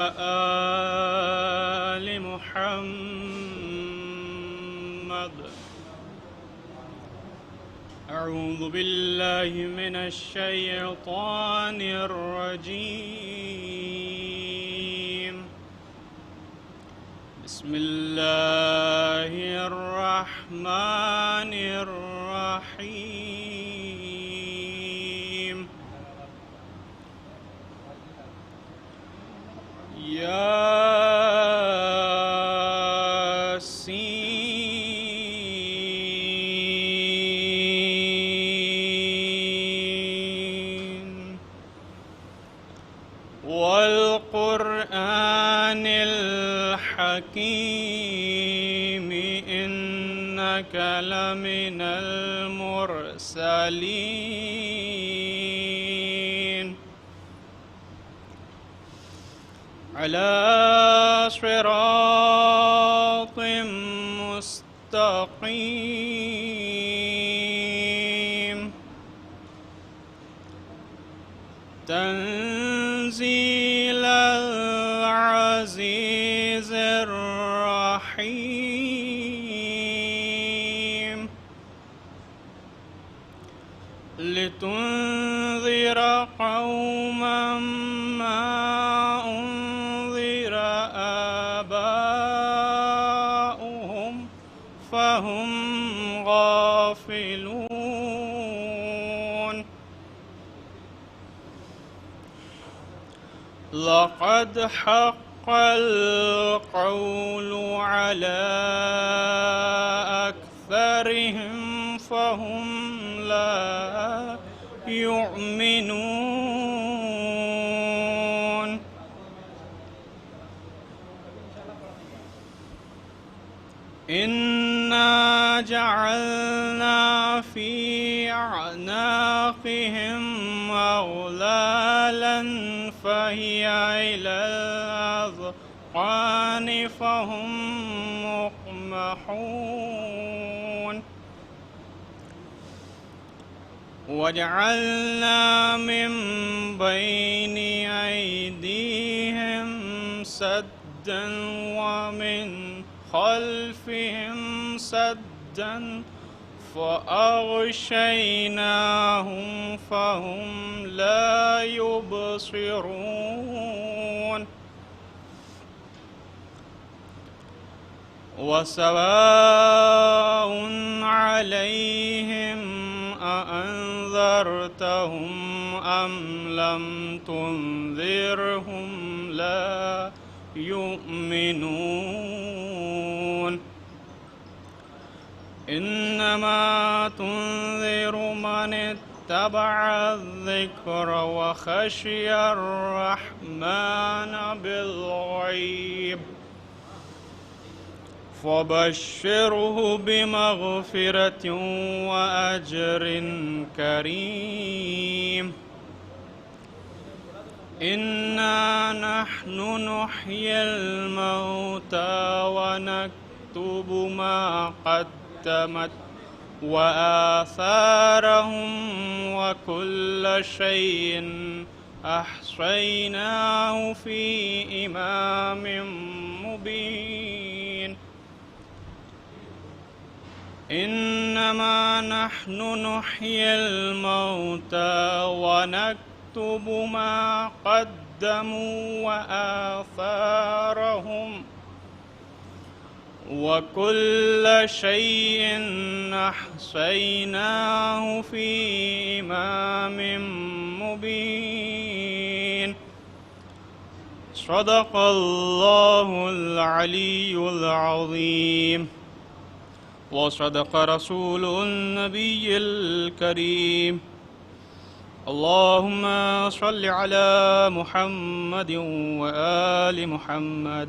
آل محمد. أعوذ بالله من الشيطان الرجيم. بسم الله الرحمن الرحيم. ياسين والقرآن الحكيم إنك لمن المرسلين على صراط مستقيم. تنزيل العزيز الرحيم. لتنذر قوما ما أنذر آباؤهم فهم غافلون. لقد حق القول على أكثرهم فهم لا يؤمنون. إنا جعلنا في أعناقهم أغلالا فهي إلى الأذقان فهم مقمحون. وجعلنا من بين أيديهم سدا ومن خلفهم سدا فأغشيناهم فهم لا يبصرون. وسواء عليهم أأنذرتهم أم لم تنذرهم لا يؤمنون. إنما تنذر من اتبع الذكر وخشي الرحمن بالغيب فبشره بمغفرة وأجر كريم. إنا نحن نحيي الموتى ونكتب ما قدمت وآثارهم وكل شيء أحصيناه في إمام مبين. إنما نحن نحيي الموتى ونكتب ما قدموا وآثارهم وكل شيء أحصيناه في إمام مبين. صدق الله العلي العظيم وصدق رسوله النبي الكريم. اللهم صل على محمد وآل محمد.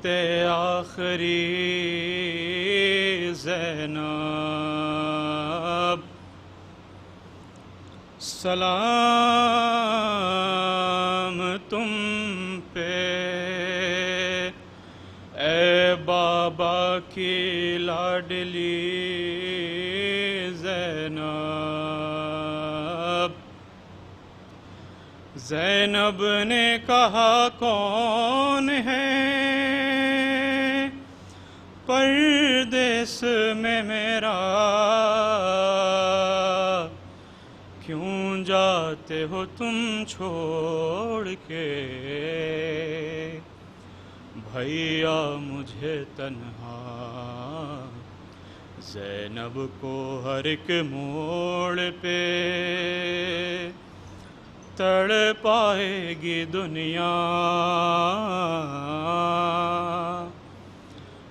وقت آخری زینب، سلام تم پہ اے بابا کی لاڈلی زینب۔ زینب نے کہا کون ہے پردیس میں میرا، کیوں جاتے ہو تم چھوڑ کے بھیا مجھے تنہا۔ زینب کو ہر ایک موڑ پہ تڑ پائے گی دنیا،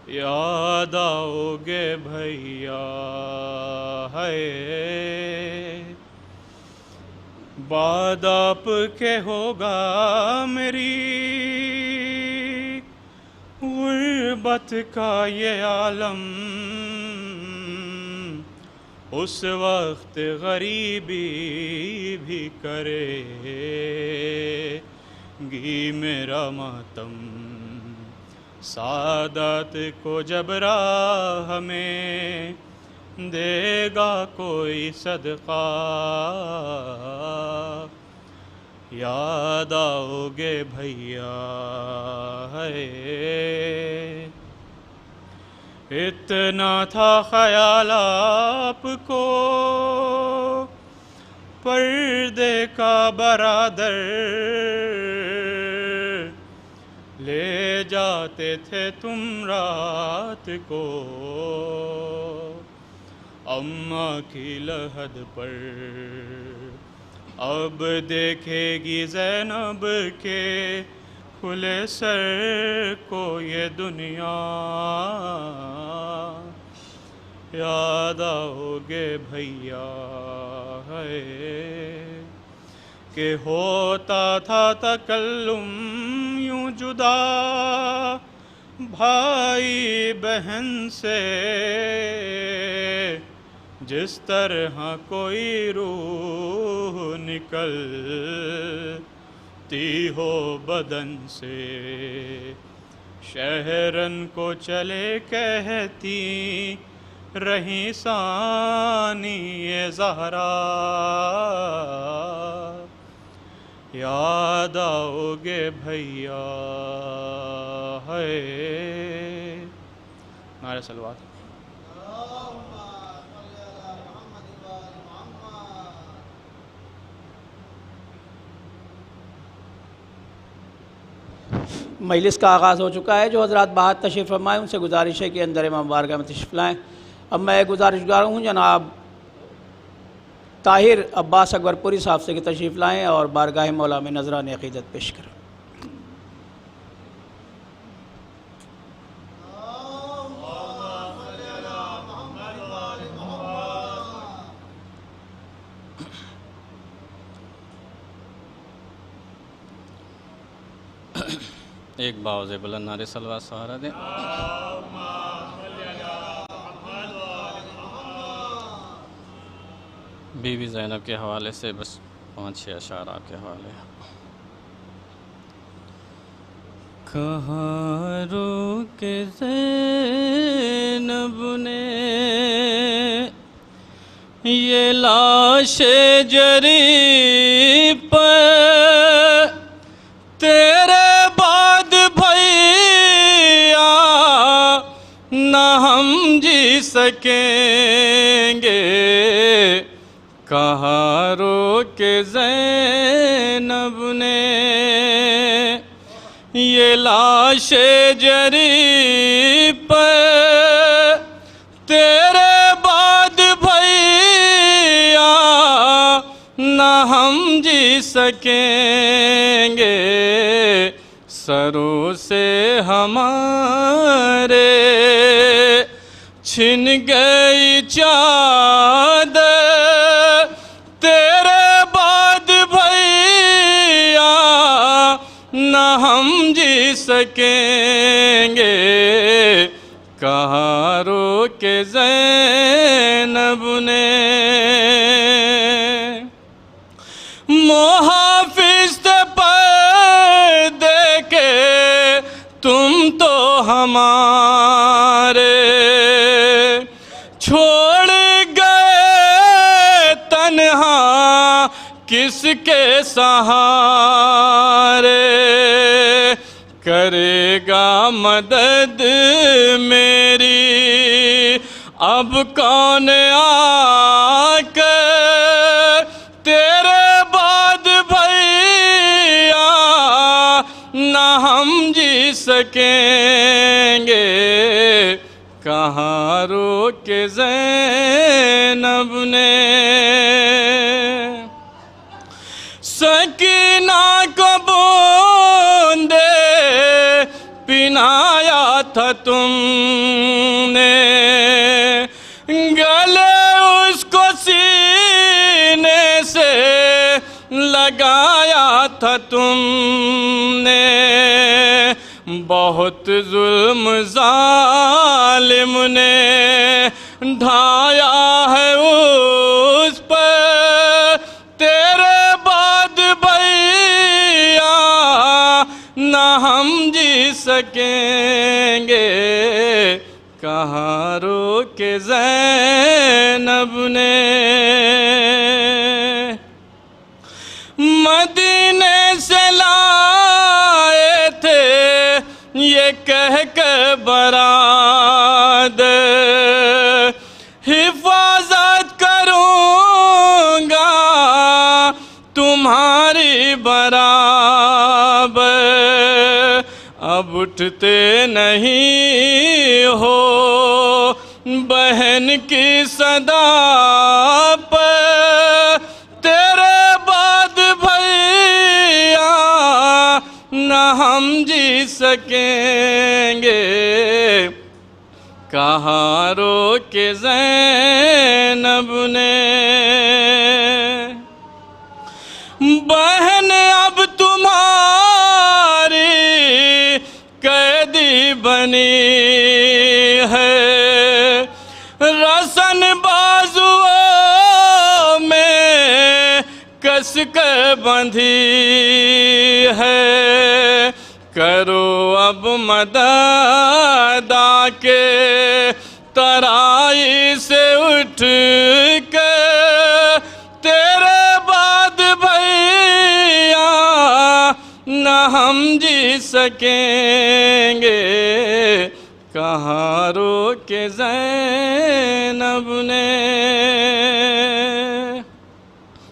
یاد آؤ گے بھیا ہے بعد آپ کے ہوگا میری غربت کا یہ عالم، اس وقت غریبی بھی کرے گی میرا ماتم، سعادت کو جب راہ میں دے گا کوئی صدقہ، یاد آؤ گے بھیا ہے۔ اتنا تھا خیال آپ کو پردے کا برادر، لے جاتے تھے تم رات کو اماں کی لحد پر، اب دیکھے گی زینب کے کھلے سر کو یہ دنیا، یاد آؤ گے بھیا ہے کہ ہوتا تھا تکلم یوں جدا بھائی بہن سے، جس طرح کوئی روح نکلتی ہو بدن سے، شہرن کو چلے کہتی رہی ثانی زہرا، یاد آؤ گے بھیا ہے۔ نعرہ صلوات۔ مجلس کا آغاز ہو چکا ہے۔ جو حضرات باہر تشریف فرمائیں ان سے گزارش ہے کہ اندر امام بارگاہ میں تشریف لائیں۔ اب میں گزارشگار ہوں جناب طاہر عباس اکبر پوری صاحب سے کہ تشریف لائیں اور بارگاہ مولا میں نذران عقیدت پیش کریں۔ ایک باوزِ بلند نعرے صلوات سہارا دیں۔ بی بی زینب کے حوالے سے بس 5-6 اشعار آپ کے حوالے ہیں۔ کہاں روک زینب نے یہ لاش جری پر، تیرے بعد بھیا نہ ہم جی سکیں گے، کہاں روک زینب نے یہ لاش جری پر، تیرے بعد بھیا نہ ہم جی سکیں گے، سروں سے ہمارے چھن گئی چادر، تیرے بعد بھیا نہ ہم جی سکیں گے کہاں روکے زینب نے محافظ تھے پردے کے تم تو ہمارے چھوڑ گئے تنہا کس کے سہارے کرے گا مدد میری اب کون آ کے تیرے بعد بھیا نہ ہم جی سکیں گے کہاں روکے زینب نے سکینہ کو بوندے پنایا تھا تم نے گلے اس کو سینے سے لگایا تھا تم نے بہت ظلم ظالم نے ڈھایا ہے اس پر تیرے بعد بھیا نہ ہم جی سکیں گے کہاں روکے زینب نے مدینے سے لائے تھے یہ کہہ کے برات حفاظت کروں گا تمہاری برابر اب اٹھتے نہیں ہو بہن کی صدا پر تیرے بعد بھیا نہ ہم جی سکیں گے کہاں روکے زینب نے بہن اب تمہاری قیدی بنی ہے رسن بازوؤں میں کس کے بندھی ہے کرو اب مدد آ کے ترائی سے اٹھ کے تیرے بعد بھیا نہ ہم جی سکیں گے کہاں روکے زینب نے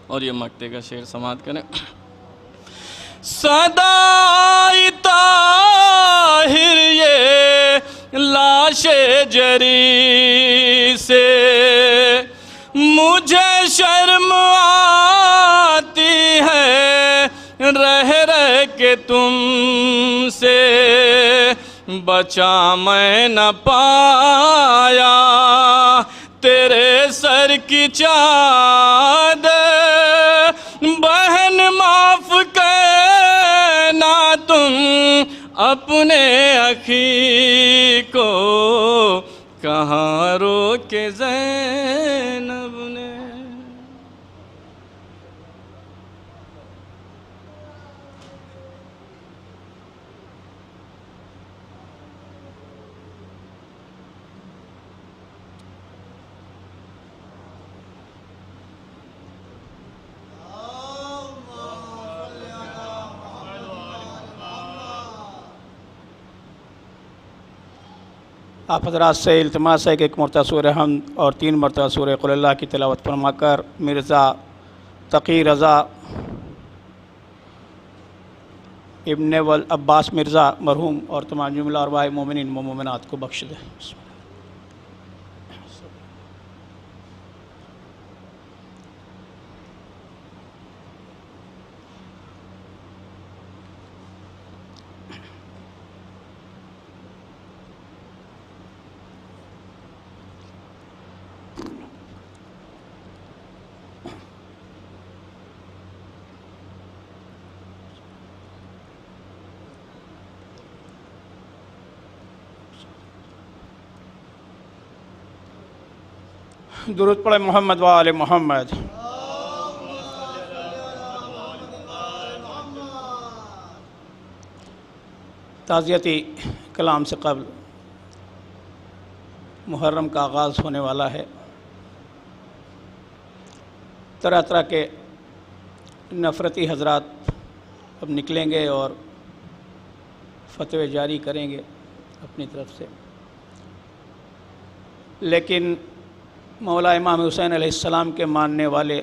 اور یہ مقطع کا شعر سماعت کریں صدائی طاہر یہ لاش جری سے مجھے شرم آتی ہے رہ رہ کے تم سے بچا میں نہ پایا تیرے سر کی چادر بہن معاف کرنا تم اپنے اخی کو کہاں روکے زینب نے آپ حضرات سے التماس ہے کہ ایک مرتبہ سورہ حمد اور 3 مرتبہ سورہ قل اللہ کی تلاوت فرما کر مرزا تقی رضا ابن عباس مرزا مرحوم اور تمام جملہ ارواح مومنین و مومنات کو بخش دیں. درود پڑھے محمد و آل محمد۔ تعزیتی کلام سے قبل محرم کا آغاز ہونے والا ہے۔ طرح طرح کے نفرتی حضرات اب نکلیں گے اور فتوے جاری کریں گے اپنی طرف سے، لیکن مولا امام حسین علیہ السلام کے ماننے والے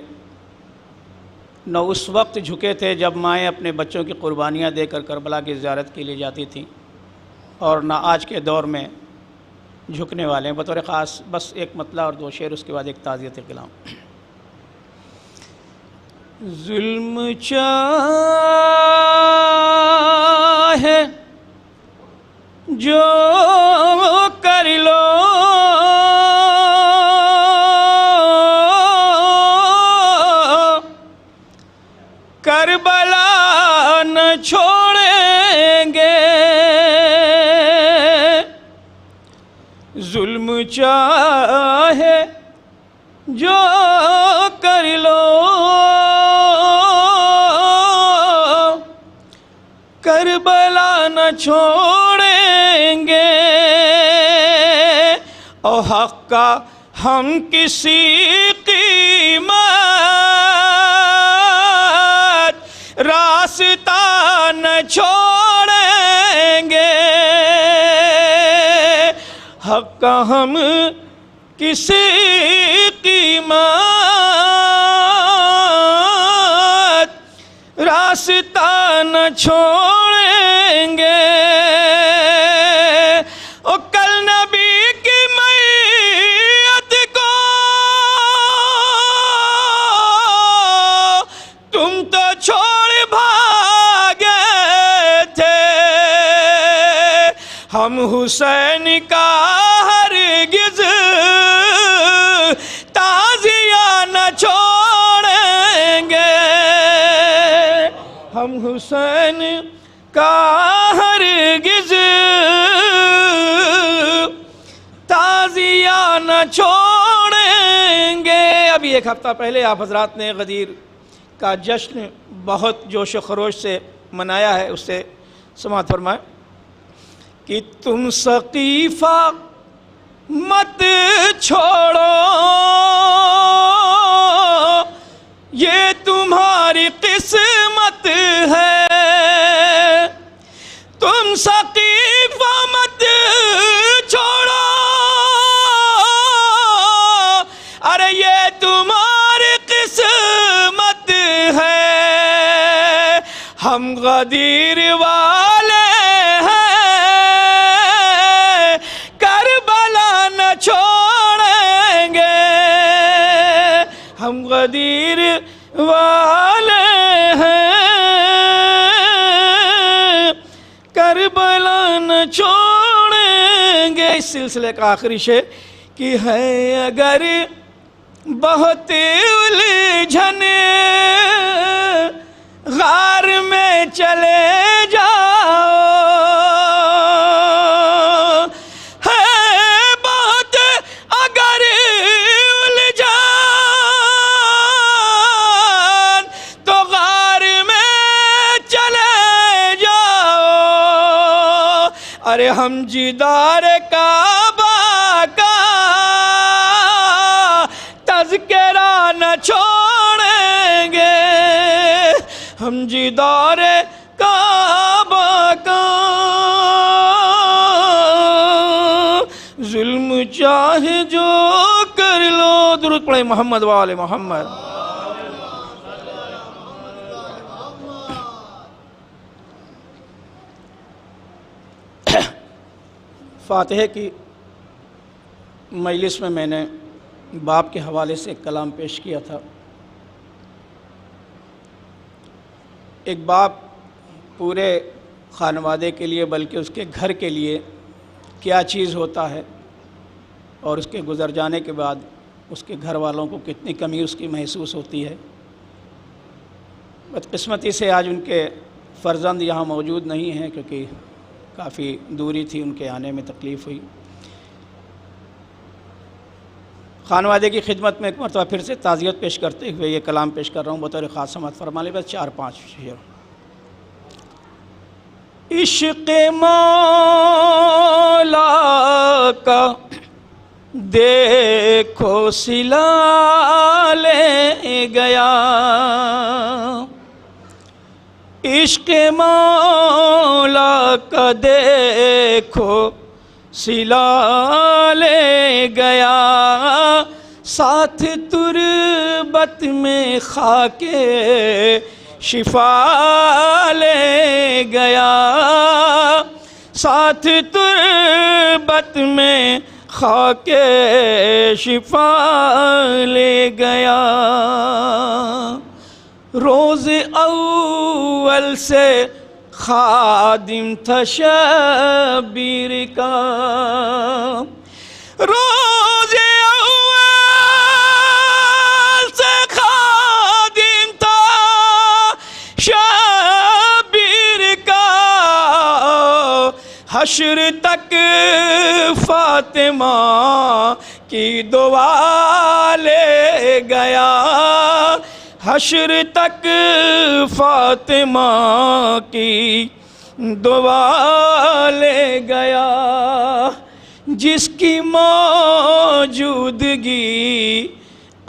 نہ اس وقت جھکے تھے جب مائیں اپنے بچوں کی قربانیاں دے کر کربلا کی زیارت کے لیے جاتی تھیں، اور نہ آج کے دور میں جھکنے والے ہیں۔ بطور خاص بس ایک مطلع اور دو شعر، اس کے بعد ایک تعزیت کلام۔ ظلم چاہے جو کر لو، کربلا نہ چھوڑیں گے۔ ظلم چاہے جو کر لو، کربلا نہ چھوڑیں گے، اور حق کا ہم کسی قیمت راستہ نہ چھوڑیں گے۔ حق کا ہم کسی قیمت راستہ نہ چھوڑیں گے۔ اور کل نبی کی میت کو تم تو چھوڑ بھاگے تھے، ہم حسین کا ہرگز تعزیہ نہ چھوڑیں گے۔ ہم حسین کا ہرگز تعزیہ نہ چھوڑیں گے۔ ابھی ایک ہفتہ پہلے آپ حضرات نے غدیر کا جشن بہت جوش و خروش سے منایا ہے، اس سے سماعت فرمائیں کہ تم سقیفہ مت چھوڑو، یہ تمہاری قسمت ہے۔ تم سقیفہ مت چھوڑو، ارے یہ تمہاری قسمت ہے۔ ہم غدیر والے ہیں، کربلا نہ چھوڑیں گے۔ ہم غدیر والے ہیں، کربلا نہ چھوڑیں گے۔ اس سلسلے کا آخری شعر کہ ہے اگر بہت الجھن غار میں چلے جاؤ، ہے بہت اگر الجھن تو غار میں چلے جاؤ۔ ارے ہم جدار کعبہ کا تذکرہ نہ چھوڑیں گے۔ ہم جدار کعبہ کا ظلم چاہے جو کر لو۔ درود پڑھے محمد و آل محمد۔ فاتحہ کی مجلس میں میں نے باپ کے حوالے سے ایک کلام پیش کیا تھا۔ ایک باپ پورے خانوادے کے لیے بلکہ اس کے گھر کے لیے کیا چیز ہوتا ہے، اور اس کے گزر جانے کے بعد اس کے گھر والوں کو کتنی کمی اس کی محسوس ہوتی ہے۔ بدقسمتی سے آج ان کے فرزند یہاں موجود نہیں ہیں، کیونکہ کافی دوری تھی، ان کے آنے میں تکلیف ہوئی۔ خانوادے کی خدمت میں ایک مرتبہ پھر سے تعزیت پیش کرتے ہوئے یہ کلام پیش کر رہا ہوں بطور خاص سماعت فرما لیں، بس 4-5 شعر۔ عشق مولا کا دیکھو سلا لے گیا، عشق مولا کا دیکھو سلا لے گیا، ساتھ تربت میں خاک شفا لے گیا، ساتھ تربت میں خاک شفا لے گیا، روز اول سے خادم تھا شبیر کا، روز اول سے خادم تھا شبیر کا، حشر تک فاطمہ کی دعا لے گیا، حشر تک فاطمہ کی دعا لے گیا، جس کی موجودگی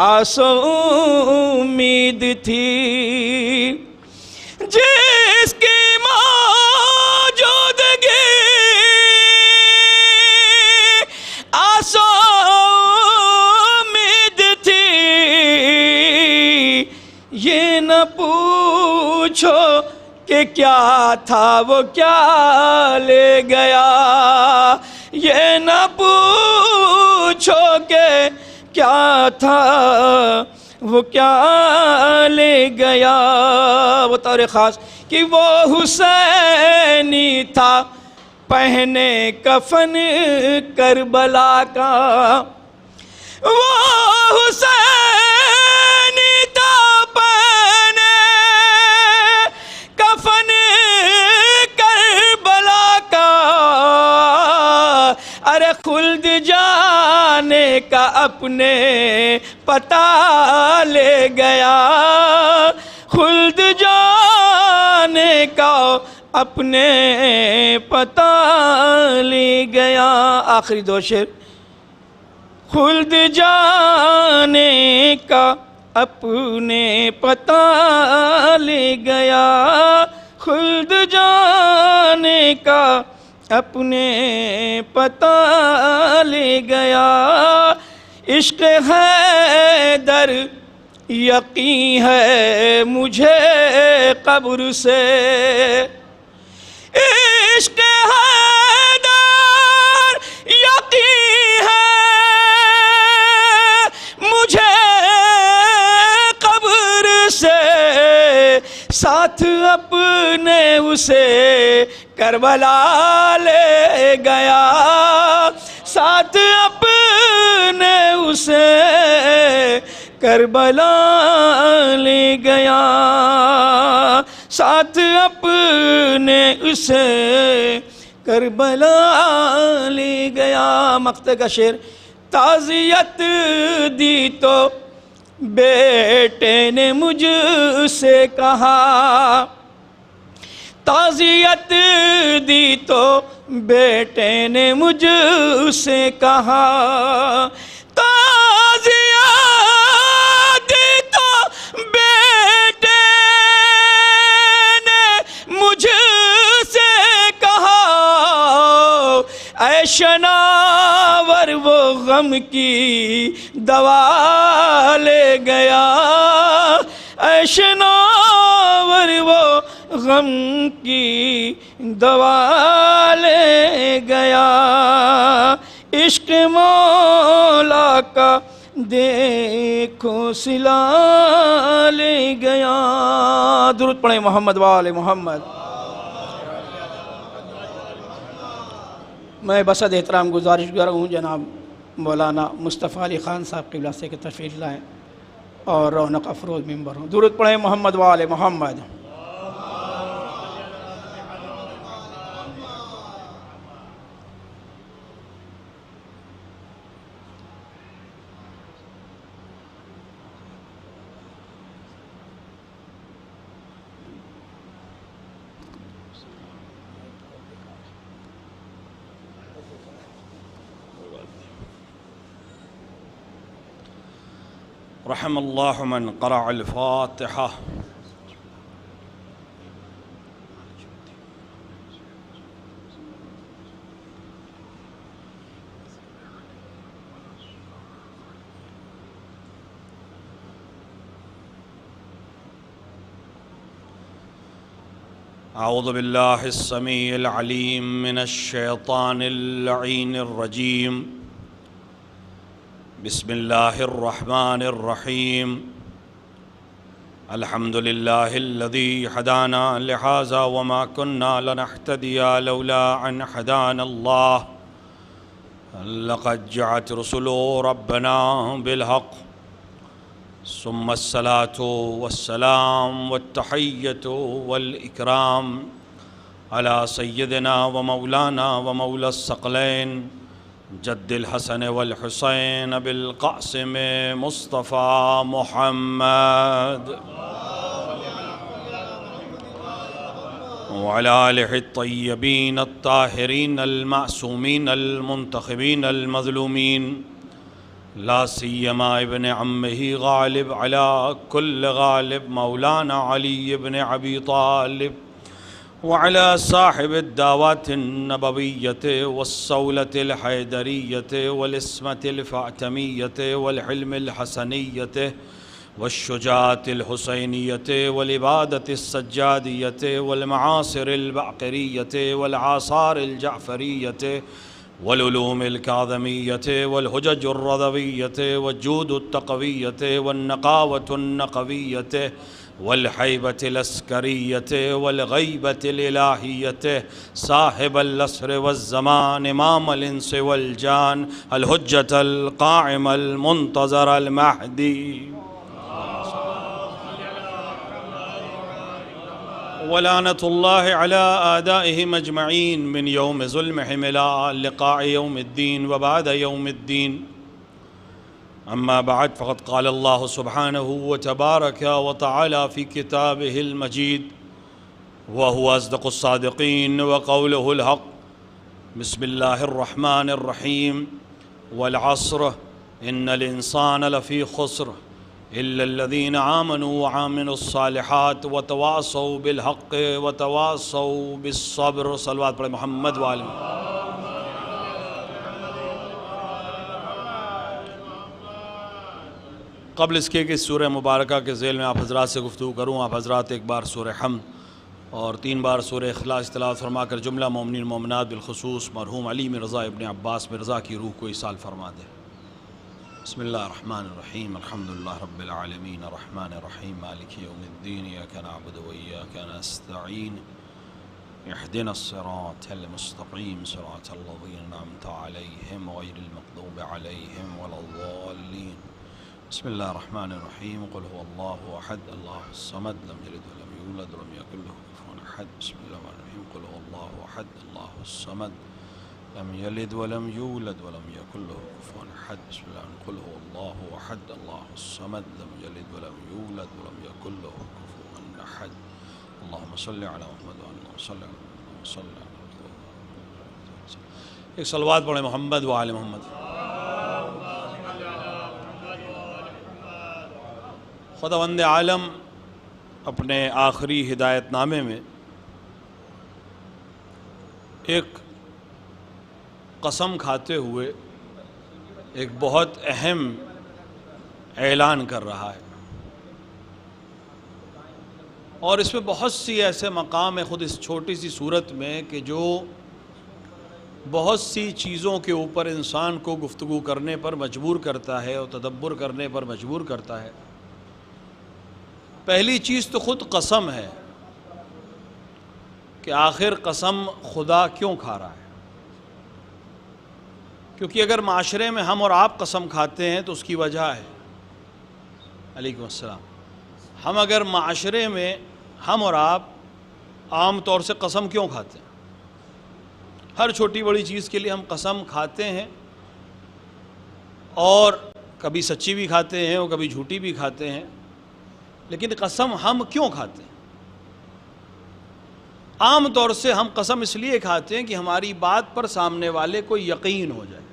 آس و امید تھی، جس کی موجودگی آس و امید تھی، یہ نہ پوچھو کہ کیا تھا وہ کیا لے گیا، یہ نہ پوچھو کہ کیا تھا وہ کیا لے گیا، بطور خاص کہ وہ حسینی تھا پہنے کفن کربلا کا، وہ حسینی تھا پہنے کفن کربلا کا، ارے خلد جانے کا اپنے پتہ لے گیا، خلد جانے کا اپنے پتہ لے گیا، آخری 2 شعر۔ خلد جانے کا اپنے پتہ لے گیا، خلد جانے کا اپنے پتہ لے گیا، عشق حیدر یقین ہے مجھے قبر سے، عشق حیدر یقین ہے مجھے قبر سے، ساتھ اپنے اسے کربلا لے گیا، ساتھ اپنے اسے کربلا لے گیا، ساتھ اپنے اسے کربلا لے گیا۔ مقطع کا شعر۔ تعزیت دی تو بیٹے نے مجھ سے کہا، تعزیت دی تو بیٹے نے مجھ سے کہا، تعزیت دی تو بیٹے نے مجھ سے کہا، اے شناور وہ غم کی دوا لے گیا، اے شناور وہ غم کی دوا لے گیا، عشق مولا کا دیکھو سلا لے گیا۔ درود پڑھیں محمد وآل محمد۔ میں بسد احترام گزارش کر رہا ہوں جناب مولانا مصطفیٰ علی خان صاحب قبلہ سے کہ تشریف لائیں اور رونق افروز ممبر ہوں۔ درود پڑھیں محمد وآل محمد۔ رحم اللہ من قرأ الفاتحہ. اعوذ باللہ السمیع العلیم من الشیطان اللعین الرجیم. بسم اللہ الرحمن الرحیم. الحمد للہ الذی ہدانا لہذا وما كنا لنہتدی لولا ان ہدانا اللہ. لقد جاءت رسل ربنا بالحق. ثم الصلاة والسلام والتحية والإكرام على سيدنا ومولانا ومولى الثقلين جد الحسن والحسين بالقاسم مصطفى محمد وعلى آله الطيبين الطاهرين المعصومين المنتخبين المظلومين لا سيما ابن عمه غالب على كل غالب مولانا علي بن أبي طالب وعلى صاحب الدعوات النبوية والصولة الحيدرية والإسمة الفاطمية والحلم الحسنية والشجاعة الحسينية والعبادة السجادية والمعاصر البعقرية والعاصار الجعفرية والعلوم الكاظمية والحجج الرضوية والجود التقوية والنقاوة النقوية والحيبة العسكرية والغيبة الإلهية صاحب العصر والزمان إمام الإنس والجان الحجة القائم المنتظر المهدي ولعنة الله على أعدائهم أجمعين من يوم ظلمهم إلى لقاء يوم الدين وبعد يوم الدين. أما بعد فقد قال الله سبحانه وتبارك وتعالى في كتابه المجيد وهو أصدق الصادقين وقوله الحق. بسم الله الرحمن الرحيم. والعصر إن الإنسان لفي خسر إلا الذين آمنوا وعملوا الصالحات وتواصوا بالحق وتواصوا بالصبر. صلوات پڑھیں محمد وآلہ. قبل اس کے کہ سورہ مبارکہ کے ذیل میں آپ حضرات سے گفتگو کروں، آپ حضرات ایک بار سورہ حمد اور 3 بار سورہ اخلاص تلاوت فرما کر جملہ مومنین مومنات بالخصوص مرحوم علی مرزا ابن عباس مرزا کی روح کو ایصال فرما دیں. بسم اللہ الرحمن الرحیم. الحمدللہ رب العالمین الرحمن الرحیم مالک یوم الدین ایاک نعبد و ایاک نستعین اهدنا الصراط المستقیم صراط الذین انعمت علیہم غیر المغضوب علیہم ولا الضالین. بسم اللہ الرحمن الرحیم. قل هو اللہ احد اللہ الصمد لم یلد ولم یولد ولم یکن له کفوا احد. بسم اللہ الرحمن الرحیم. قل هو اللہ احد اللہ الصمد لم یلد ولم یولد ولم یکن له کفوا احد. بسم اللہ. قل هو اللہ احد اللہ الصمد لم یلد ولم یولد ولم یکن له کفوا احد. اللہم صلی علی محمد وعلی صلی علی محمد صلی علی محمد. ایک صلوات پڑھیں محمد وعلی محمد. خداوند عالم اپنے آخری ہدایت نامے میں ایک قسم کھاتے ہوئے ایک بہت اہم اعلان کر رہا ہے، اور اس میں بہت سی ایسے مقام ہیں خود اس چھوٹی سی صورت میں کہ جو بہت سی چیزوں کے اوپر انسان کو گفتگو کرنے پر مجبور کرتا ہے اور تدبر کرنے پر مجبور کرتا ہے. پہلی چیز تو خود قسم ہے کہ آخر قسم خدا کیوں کھا رہا ہے. کیونکہ اگر معاشرے میں ہم اور آپ قسم کھاتے ہیں تو اس کی وجہ ہے. علیکم السلام. ہم اگر معاشرے میں ہم اور آپ عام طور سے قسم کیوں کھاتے ہیں؟ ہر چھوٹی بڑی چیز کے لیے ہم قسم کھاتے ہیں، اور کبھی سچی بھی کھاتے ہیں اور کبھی جھوٹی بھی کھاتے ہیں. لیکن قسم ہم کیوں کھاتے ہیں؟ عام طور سے ہم قسم اس لیے کھاتے ہیں کہ ہماری بات پر سامنے والے کو یقین ہو جائے.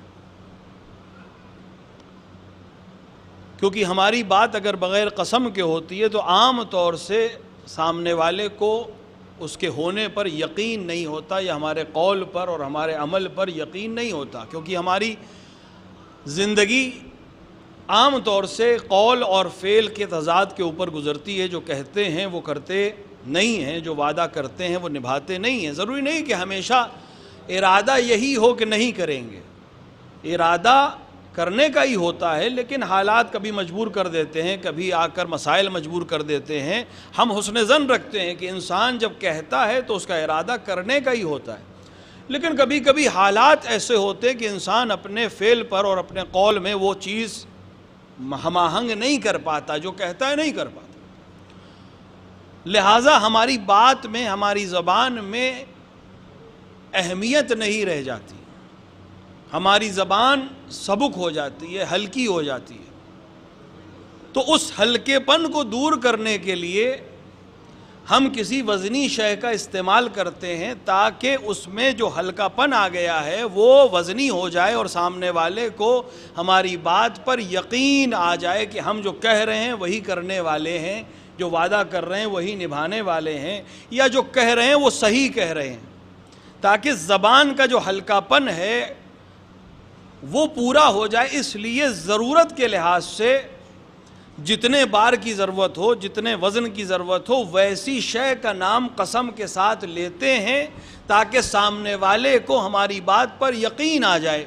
کیونکہ ہماری بات اگر بغیر قسم کے ہوتی ہے تو عام طور سے سامنے والے کو اس کے ہونے پر یقین نہیں ہوتا، یا ہمارے قول پر اور ہمارے عمل پر یقین نہیں ہوتا، کیونکہ ہماری زندگی عام طور سے قول اور فعل کے تضاد کے اوپر گزرتی ہے۔ جو کہتے ہیں وہ کرتے نہیں ہیں، جو وعدہ کرتے ہیں وہ نبھاتے نہیں ہیں۔ ضروری نہیں کہ ہمیشہ ارادہ یہی ہو کہ نہیں کریں گے، ارادہ کرنے کا ہی ہوتا ہے، لیکن حالات کبھی مجبور کر دیتے ہیں، کبھی آ کر مسائل مجبور کر دیتے ہیں۔ ہم حسن ظن رکھتے ہیں کہ انسان جب کہتا ہے تو اس کا ارادہ کرنے کا ہی ہوتا ہے، لیکن کبھی کبھی حالات ایسے ہوتے ہیں کہ انسان اپنے فعل پر اور اپنے قول میں وہ چیز ہم آہنگ نہیں کر پاتا، جو کہتا ہے نہیں کر پاتا۔ لہٰذا ہماری بات میں، ہماری زبان میں اہمیت نہیں رہ جاتی، ہماری زبان سبک ہو جاتی ہے، ہلکی ہو جاتی ہے۔ تو اس ہلکے پن کو دور کرنے کے لیے ہم کسی وزنی شے کا استعمال کرتے ہیں تاکہ اس میں جو ہلکا پن آ گیا ہے وہ وزنی ہو جائے اور سامنے والے کو ہماری بات پر یقین آ جائے کہ ہم جو کہہ رہے ہیں وہی کرنے والے ہیں، جو وعدہ کر رہے ہیں وہی نبھانے والے ہیں، یا جو کہہ رہے ہیں وہ صحیح کہہ رہے ہیں، تاکہ زبان کا جو ہلکا پن ہے وہ پورا ہو جائے۔ اس لیے ضرورت کے لحاظ سے جتنے بار کی ضرورت ہو، جتنے وزن کی ضرورت ہو، ویسی شے کا نام قسم کے ساتھ لیتے ہیں تاکہ سامنے والے کو ہماری بات پر یقین آ جائے۔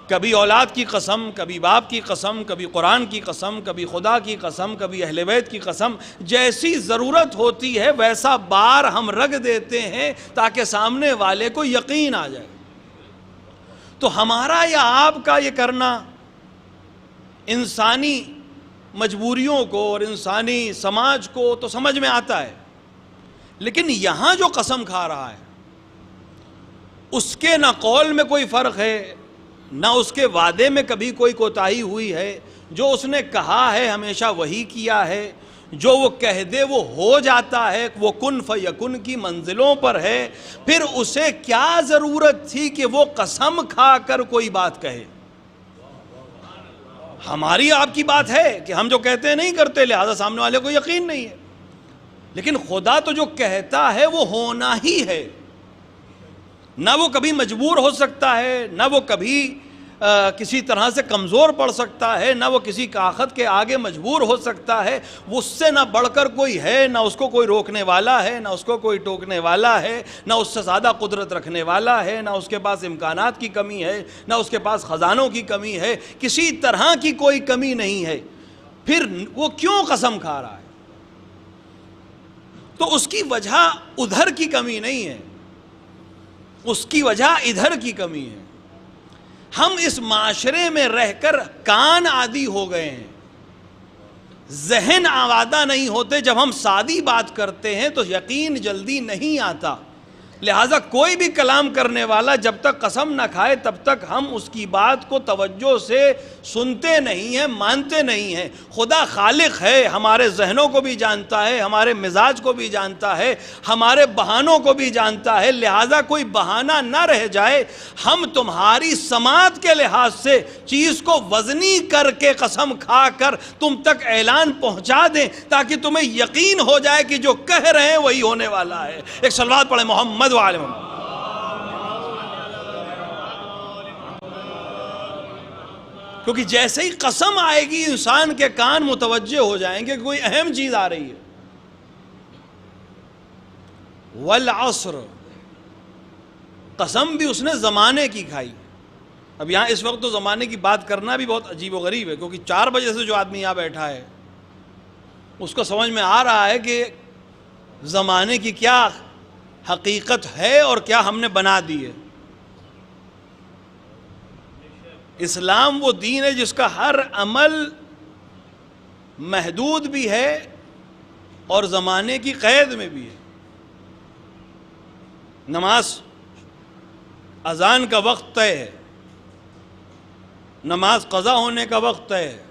کبھی اولاد کی قسم، کبھی باپ کی قسم، کبھی قرآن کی قسم، کبھی خدا کی قسم، کبھی اہل بیت کی قسم، جیسی ضرورت ہوتی ہے ویسا بار ہم رکھ دیتے ہیں تاکہ سامنے والے کو یقین آ جائے۔ تو ہمارا یا آپ کا یہ کرنا انسانی مجبوریوں کو اور انسانی سماج کو تو سمجھ میں آتا ہے، لیکن یہاں جو قسم کھا رہا ہے اس کے نہ قول میں کوئی فرق ہے، نہ اس کے وعدے میں کبھی کوئی کوتاہی ہوئی ہے، جو اس نے کہا ہے ہمیشہ وہی کیا ہے، جو وہ کہہ دے وہ ہو جاتا ہے، وہ کن فیکن کی منزلوں پر ہے۔ پھر اسے کیا ضرورت تھی کہ وہ قسم کھا کر کوئی بات کہے؟ ہماری آپ کی بات ہے کہ ہم جو کہتے ہیں نہیں کرتے، لہذا سامنے والے کو یقین نہیں ہے، لیکن خدا تو جو کہتا ہے وہ ہونا ہی ہے، نہ وہ کبھی مجبور ہو سکتا ہے، نہ وہ کبھی کسی طرح سے کمزور پڑ سکتا ہے، نہ وہ کسی کاخت کے آگے مجبور ہو سکتا ہے۔ وہ اس سے نہ بڑھ کر کوئی ہے، نہ اس کو کوئی روکنے والا ہے، نہ اس کو کوئی ٹوکنے والا ہے، نہ اس سے زیادہ قدرت رکھنے والا ہے، نہ اس کے پاس امکانات کی کمی ہے، نہ اس کے پاس خزانوں کی کمی ہے، کسی طرح کی کوئی کمی نہیں ہے۔ پھر وہ کیوں قسم کھا رہا ہے؟ تو اس کی وجہ ادھر کی کمی نہیں ہے، اس کی وجہ ادھر کی کمی ہے۔ ہم اس معاشرے میں رہ کر کان عادی ہو گئے ہیں، ذہن آمادہ نہیں ہوتے۔ جب ہم سادی بات کرتے ہیں تو یقین جلدی نہیں آتا، لہٰذا کوئی بھی کلام کرنے والا جب تک قسم نہ کھائے تب تک ہم اس کی بات کو توجہ سے سنتے نہیں ہیں، مانتے نہیں ہیں۔ خدا خالق ہے، ہمارے ذہنوں کو بھی جانتا ہے، ہمارے مزاج کو بھی جانتا ہے، ہمارے بہانوں کو بھی جانتا ہے، لہٰذا کوئی بہانہ نہ رہ جائے۔ ہم تمہاری سماعت کے لحاظ سے چیز کو وزنی کر کے قسم کھا کر تم تک اعلان پہنچا دیں تاکہ تمہیں یقین ہو جائے کہ جو کہہ رہے ہیں وہی ہونے والا ہے۔ ایک صلوات پڑھیں محمد وعلی محمد۔ کیونکہ جیسے ہی قسم آئے گی انسان کے کان متوجہ ہو جائیں گے کہ کوئی اہم چیز آ رہی ہے۔ والعصر، قسم بھی اس نے زمانے کی کھائی۔ اب یہاں اس وقت تو زمانے کی بات کرنا بھی بہت عجیب و غریب ہے، کیونکہ 4 بجے سے جو آدمی یہاں بیٹھا ہے اس کو سمجھ میں آ رہا ہے کہ زمانے کی کیا حقیقت ہے اور کیا ہم نے بنا دی ہے۔ اسلام وہ دین ہے جس کا ہر عمل محدود بھی ہے اور زمانے کی قید میں بھی ہے۔ نماز اذان کا وقت طے ہے، نماز قضا ہونے کا وقت طے ہے۔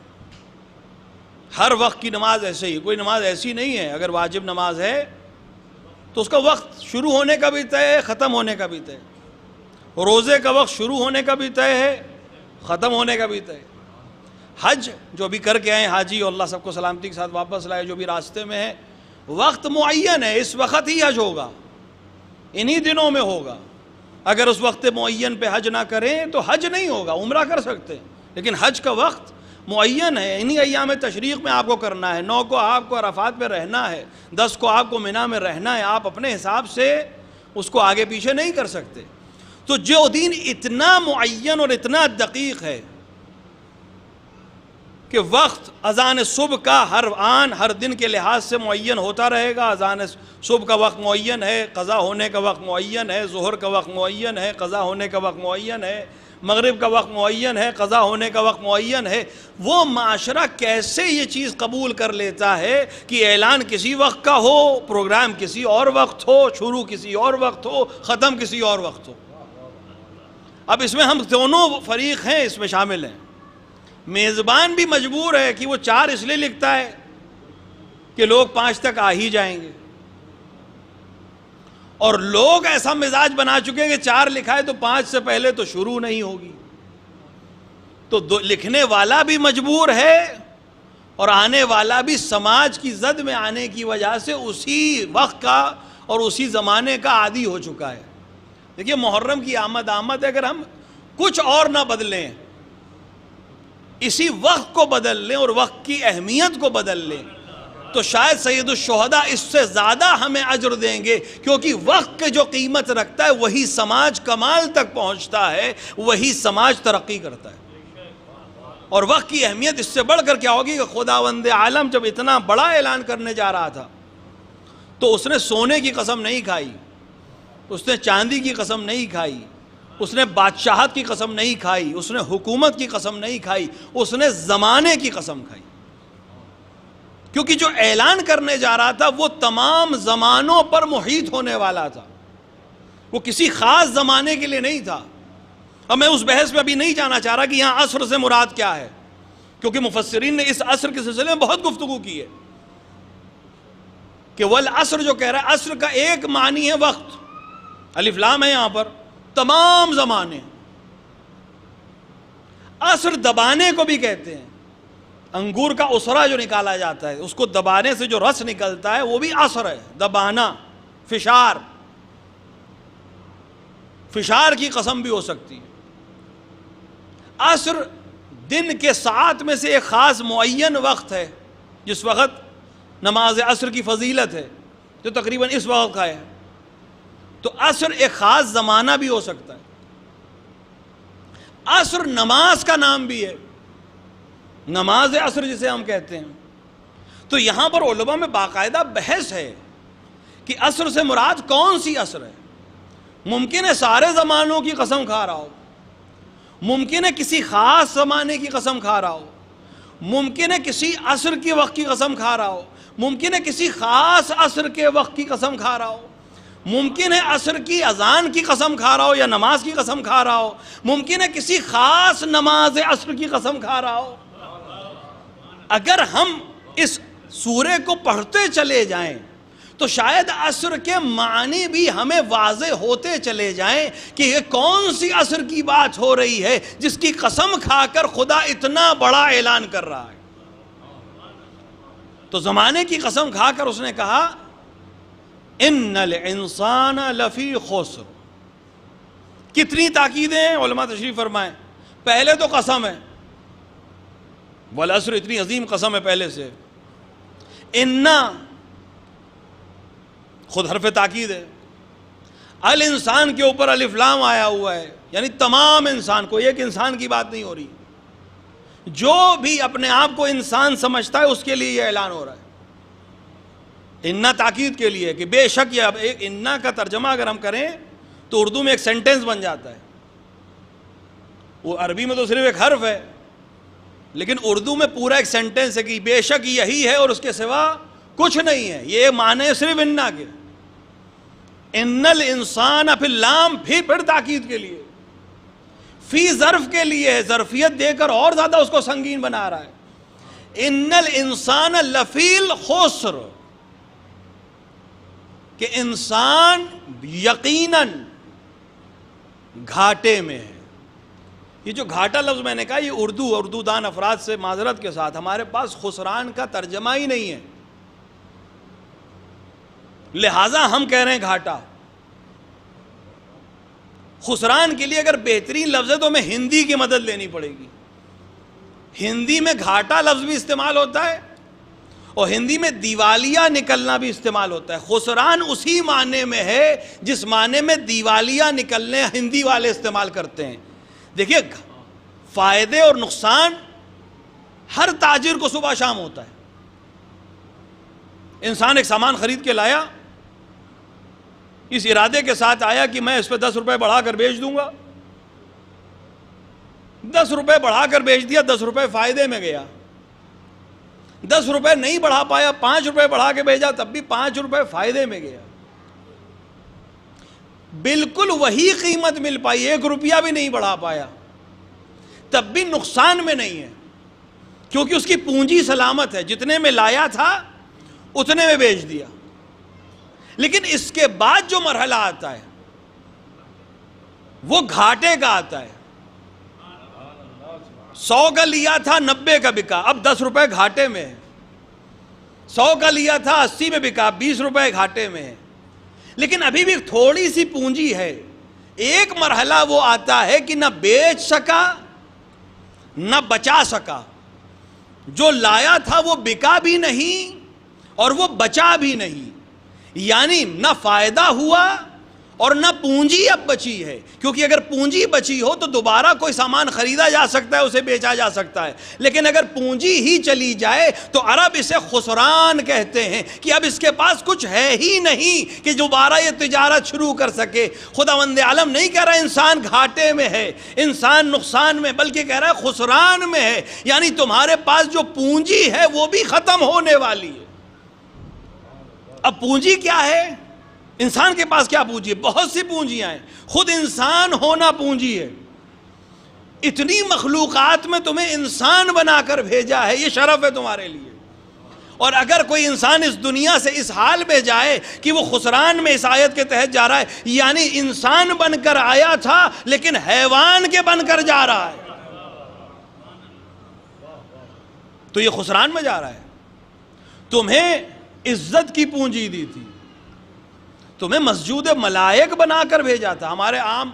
ہر وقت کی نماز ایسے ہی، کوئی نماز ایسی نہیں ہے اگر واجب نماز ہے تو اس کا وقت شروع ہونے کا بھی طے ہے، ختم ہونے کا بھی طے ہے۔ روزے کا وقت شروع ہونے کا بھی طے ہے، ختم ہونے کا بھی طے ہے۔ حج جو بھی کر کے آئے حاجی، اور اللہ سب کو سلامتی کے ساتھ واپس لائے، جو بھی راستے میں ہے، وقت معین ہے، اس وقت ہی حج ہوگا، انہی دنوں میں ہوگا۔ اگر اس وقت معین پہ حج نہ کریں تو حج نہیں ہوگا۔ عمرہ کر سکتے لیکن حج کا وقت معین ہے، انہی ایام تشریق میں آپ کو کرنا ہے۔ 9 کو آپ کو عرفات پہ رہنا ہے، 10 کو آپ کو منی میں رہنا ہے، آپ اپنے حساب سے اس کو آگے پیچھے نہیں کر سکتے۔ تو جو دین اتنا معین اور اتنا دقیق ہے کہ وقت اذان صبح کا ہر آن ہر دن کے لحاظ سے معین ہوتا رہے گا، اذان صبح کا وقت معین ہے، قضا ہونے کا وقت معین ہے، ظہر کا وقت معین ہے، قضا ہونے کا وقت معین ہے، مغرب کا وقت معین ہے، قضا ہونے کا وقت معین ہے، وہ معاشرہ کیسے یہ چیز قبول کر لیتا ہے کہ اعلان کسی وقت کا ہو، پروگرام کسی اور وقت ہو، شروع کسی اور وقت ہو، ختم کسی اور وقت ہو؟ اب اس میں ہم دونوں فریق ہیں، اس میں شامل ہیں۔ میزبان بھی مجبور ہے کہ وہ 4 اس لیے لکھتا ہے کہ لوگ 5 تک آ ہی جائیں گے، اور لوگ ایسا مزاج بنا چکے ہیں کہ 4 لکھا ہے تو 5 سے پہلے تو شروع نہیں ہوگی۔ تو لکھنے والا بھی مجبور ہے اور آنے والا بھی سماج کی زد میں آنے کی وجہ سے اسی وقت کا اور اسی زمانے کا عادی ہو چکا ہے۔ دیکھیے محرم کی آمد ہے، اگر ہم کچھ اور نہ بدلیں، اسی وقت کو بدل لیں اور وقت کی اہمیت کو بدل لیں، تو شاید سید الشہداء اس سے زیادہ ہمیں اجر دیں گے، کیونکہ وقت کے جو قیمت رکھتا ہے وہی سماج کمال تک پہنچتا ہے، وہی سماج ترقی کرتا ہے۔ اور وقت کی اہمیت اس سے بڑھ کر کیا ہوگی کہ خداوند عالم جب اتنا بڑا اعلان کرنے جا رہا تھا تو اس نے سونے کی قسم نہیں کھائی، اس نے چاندی کی قسم نہیں کھائی، اس نے بادشاہت کی قسم نہیں کھائی، اس نے حکومت کی قسم نہیں کھائی، اس نے زمانے کی قسم کھائی، کیونکہ جو اعلان کرنے جا رہا تھا وہ تمام زمانوں پر محیط ہونے والا تھا، وہ کسی خاص زمانے کے لیے نہیں تھا۔ اب میں اس بحث میں ابھی نہیں جانا چاہ رہا کہ یہاں عصر سے مراد کیا ہے، کیونکہ مفسرین نے اس عصر کے سلسلے میں بہت گفتگو کی ہے کہ والعصر جو کہہ رہا ہے، عصر کا ایک معنی ہے وقت، الف لام ہے یہاں پر، تمام زمانے۔ عصر دبانے کو بھی کہتے ہیں، انگور کا اسرا جو نکالا جاتا ہے اس کو دبانے سے جو رس نکلتا ہے وہ بھی عصر ہے، دبانا، فشار، فشار کی قسم بھی ہو سکتی ہے۔ عصر دن کے ساعت میں سے ایک خاص معین وقت ہے جس وقت نماز عصر کی فضیلت ہے، جو تقریباً اس وقت کا ہے۔ تو عصر ایک خاص زمانہ بھی ہو سکتا ہے۔ عصر نماز کا نام بھی ہے، نماز عصر جسے ہم کہتے ہیں۔ تو یہاں پر علماء میں باقاعدہ بحث ہے کہ عصر سے مراد کون سی عصر ہے۔ ممکن ہے سارے زمانوں کی قسم کھا رہا ہو، ممکن ہے کسی خاص زمانے کی قسم کھا رہا ہو، ممکن ہے کسی عصر کے وقت کی قسم کھا رہا ہو، ممکن ہے کسی خاص عصر کے وقت کی قسم کھا رہا ہو، ممکن ہے عصر کی اذان کی قسم کھا رہا ہو یا نماز کی قسم کھا رہا ہو، ممکن ہے کسی خاص نماز عصر کی قسم کھا رہا ہو۔ اگر ہم اس سورے کو پڑھتے چلے جائیں تو شاید عصر کے معنی بھی ہمیں واضح ہوتے چلے جائیں کہ یہ کون سی عصر کی بات ہو رہی ہے جس کی قسم کھا کر خدا اتنا بڑا اعلان کر رہا ہے۔ تو زمانے کی قسم کھا کر اس نے کہا ان الانسان لفی خسر۔ کتنی تاکیدیں علماء تشریف فرمائیں۔ پہلے تو قسم ہے، والعصر اتنی عظیم قسم ہے پہلے سے، انا خود حرف تاکید ہے، الانسان کے اوپر الف لام آیا ہوا ہے، یعنی تمام انسان کو، ایک انسان کی بات نہیں ہو رہی، جو بھی اپنے آپ کو انسان سمجھتا ہے اس کے لیے یہ اعلان ہو رہا ہے۔ انا تاکید کے لیے کہ بے شک، یہ اب ایک انا کا ترجمہ اگر ہم کریں تو اردو میں ایک سینٹنس بن جاتا ہے، وہ عربی میں تو صرف ایک حرف ہے، لیکن اردو میں پورا ایک سینٹنس ہے کہ بے شک یہی ہے اور اس کے سوا کچھ نہیں ہے۔ یہ معنی صرف انا کے، ان الانسان، پھر لام پھر تاکید کے لیے، فی ظرف کے لیے ہے، ظرفیت دے کر اور زیادہ اس کو سنگین بنا رہا ہے۔ ان الانسان لفی الخسر، کہ انسان یقیناً گھاٹے میں ہے، یہ جو گھاٹا لفظ میں نے کہا یہ اردو دان افراد سے معذرت کے ساتھ ہمارے پاس خسران کا ترجمہ ہی نہیں ہے، لہٰذا ہم کہہ رہے ہیں گھاٹا۔ خسران کے لیے اگر بہترین لفظ ہے تو ہمیں ہندی کی مدد لینی پڑے گی۔ ہندی میں گھاٹا لفظ بھی استعمال ہوتا ہے اور ہندی میں دیوالیہ نکلنا بھی استعمال ہوتا ہے۔ خسران اسی معنی میں ہے جس معنی میں دیوالیہ نکلنے ہندی والے استعمال کرتے ہیں۔ دیکھیے فائدے اور نقصان ہر تاجر کو صبح شام ہوتا ہے۔ انسان ایک سامان خرید کے لایا، اس ارادے کے ساتھ آیا کہ میں اس پہ 10 روپے بڑھا کر بیچ دوں گا، 10 روپے بڑھا کر بیچ دیا، 10 روپے فائدے میں گیا۔ 10 روپے نہیں بڑھا پایا، 5 روپے بڑھا کے بھیجا، تب بھی 5 روپے فائدے میں گیا۔ بالکل وہی قیمت مل پائی، 1 روپیہ بھی نہیں بڑھا پایا، تب بھی نقصان میں نہیں ہے، کیونکہ اس کی پونجی سلامت ہے، جتنے میں لایا تھا اتنے میں بیچ دیا۔ لیکن اس کے بعد جو مرحلہ آتا ہے وہ گھاٹے کا آتا ہے۔ 100 کا لیا تھا 90 کا بکا، اب 10 روپے گھاٹے میں ہے۔ 100 کا لیا تھا 80 میں بکا، 20 روپے گھاٹے میں ہے۔ لیکن ابھی بھی تھوڑی سی پونجی ہے۔ ایک مرحلہ وہ آتا ہے کہ نہ بیچ سکا نہ بچا سکا، جو لایا تھا وہ بکا بھی نہیں اور وہ بچا بھی نہیں، یعنی نہ فائدہ ہوا اور نہ پونجی اب بچی ہے، کیونکہ اگر پونجی بچی ہو تو دوبارہ کوئی سامان خریدا جا سکتا ہے، اسے بیچا جا سکتا ہے، لیکن اگر پونجی ہی چلی جائے تو عرب اسے خسران کہتے ہیں کہ اب اس کے پاس کچھ ہے ہی نہیں کہ دوبارہ یہ تجارت شروع کر سکے۔ خداوند عالم نہیں کہہ رہا انسان گھاٹے میں ہے، انسان نقصان میں، بلکہ کہہ رہا ہے خسران میں ہے، یعنی تمہارے پاس جو پونجی ہے وہ بھی ختم ہونے والی ہے۔ اب پونجی کیا ہے؟ انسان کے پاس کیا پونجی ہے؟ بہت سی پونجیاں ہیں، خود انسان ہونا پونجی ہے۔ اتنی مخلوقات میں تمہیں انسان بنا کر بھیجا ہے، یہ شرف ہے تمہارے لیے۔ اور اگر کوئی انسان اس دنیا سے اس حال میں جائے کہ وہ خسران میں اس آیت کے تحت جا رہا ہے، یعنی انسان بن کر آیا تھا لیکن حیوان کے بن کر جا رہا ہے، تو یہ خسران میں جا رہا ہے۔ تمہیں عزت کی پونجی دی تھی، تمہیں مسجود ملائک بنا کر بھیجا تھا۔ ہمارے عام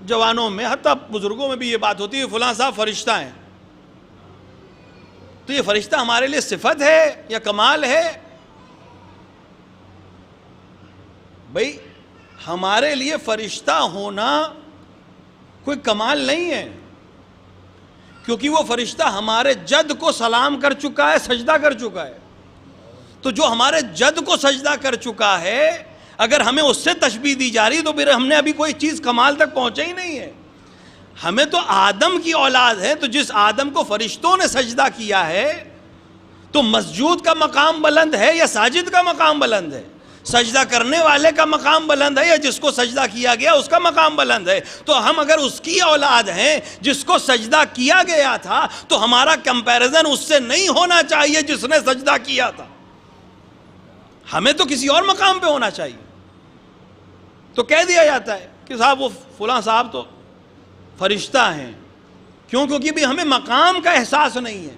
جوانوں میں حتیٰ بزرگوں میں بھی یہ بات ہوتی ہے فلاں صاحب فرشتہ ہیں، تو یہ فرشتہ ہمارے لیے صفت ہے یا کمال ہے؟ بھئی ہمارے لیے فرشتہ ہونا کوئی کمال نہیں ہے، کیونکہ وہ فرشتہ ہمارے جد کو سلام کر چکا ہے، سجدہ کر چکا ہے۔ تو جو ہمارے جد کو سجدہ کر چکا ہے، اگر ہمیں اس سے تشبیہ دی جا رہی تو پھر ہم نے ابھی کوئی چیز کمال تک پہنچے ہی نہیں ہے۔ ہمیں تو آدم کی اولاد ہے، تو جس آدم کو فرشتوں نے سجدہ کیا ہے تو مسجود کا مقام بلند ہے یا ساجد کا مقام بلند ہے؟ سجدہ کرنے والے کا مقام بلند ہے یا جس کو سجدہ کیا گیا اس کا مقام بلند ہے؟ تو ہم اگر اس کی اولاد ہیں جس کو سجدہ کیا گیا تھا تو ہمارا کمپیریزن اس سے نہیں ہونا چاہیے جس نے سجدہ کیا تھا، ہمیں تو کسی اور مقام پہ ہونا چاہیے۔ تو کہہ دیا جاتا ہے کہ صاحب وہ فلاں صاحب تو فرشتہ ہیں، کیوں؟ کیونکہ بھی ہمیں مقام کا احساس نہیں ہے۔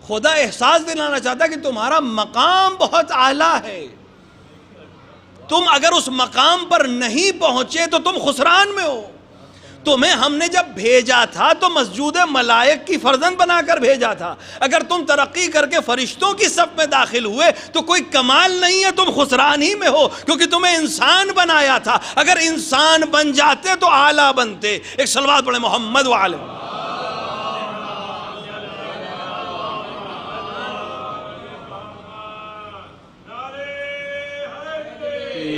خدا احساس دلانا چاہتا ہے کہ تمہارا مقام بہت اعلیٰ ہے، تم اگر اس مقام پر نہیں پہنچے تو تم خسران میں ہو۔ تمہیں ہم نے جب بھیجا تھا تو مسجود ملائک کی فرزند بنا کر بھیجا تھا، اگر تم ترقی کر کے فرشتوں کی صف میں داخل ہوئے تو کوئی کمال نہیں ہے، تم خسران ہی میں ہو، کیونکہ تمہیں انسان بنایا تھا۔ اگر انسان بن جاتے تو اعلیٰ بنتے۔ ایک صلوات پڑھیں محمد وعلہ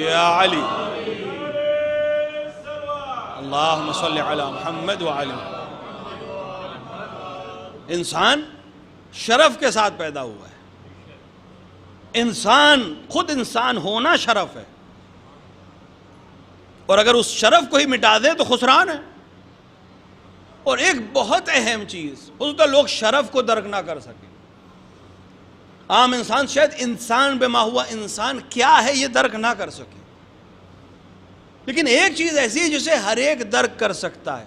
یا علی، اللہم صلی علی محمد وعلی۔ انسان شرف کے ساتھ پیدا ہوا ہے، انسان خود انسان ہونا شرف ہے، اور اگر اس شرف کو ہی مٹا دے تو خسران ہے۔ اور ایک بہت اہم چیز، ہو سکتا ہے لوگ شرف کو درک نہ کر سکیں، عام انسان شاید انسان بما ہوا انسان کیا ہے یہ درک نہ کر سکے، لیکن ایک چیز ایسی ہے جسے ہر ایک درک کر سکتا ہے،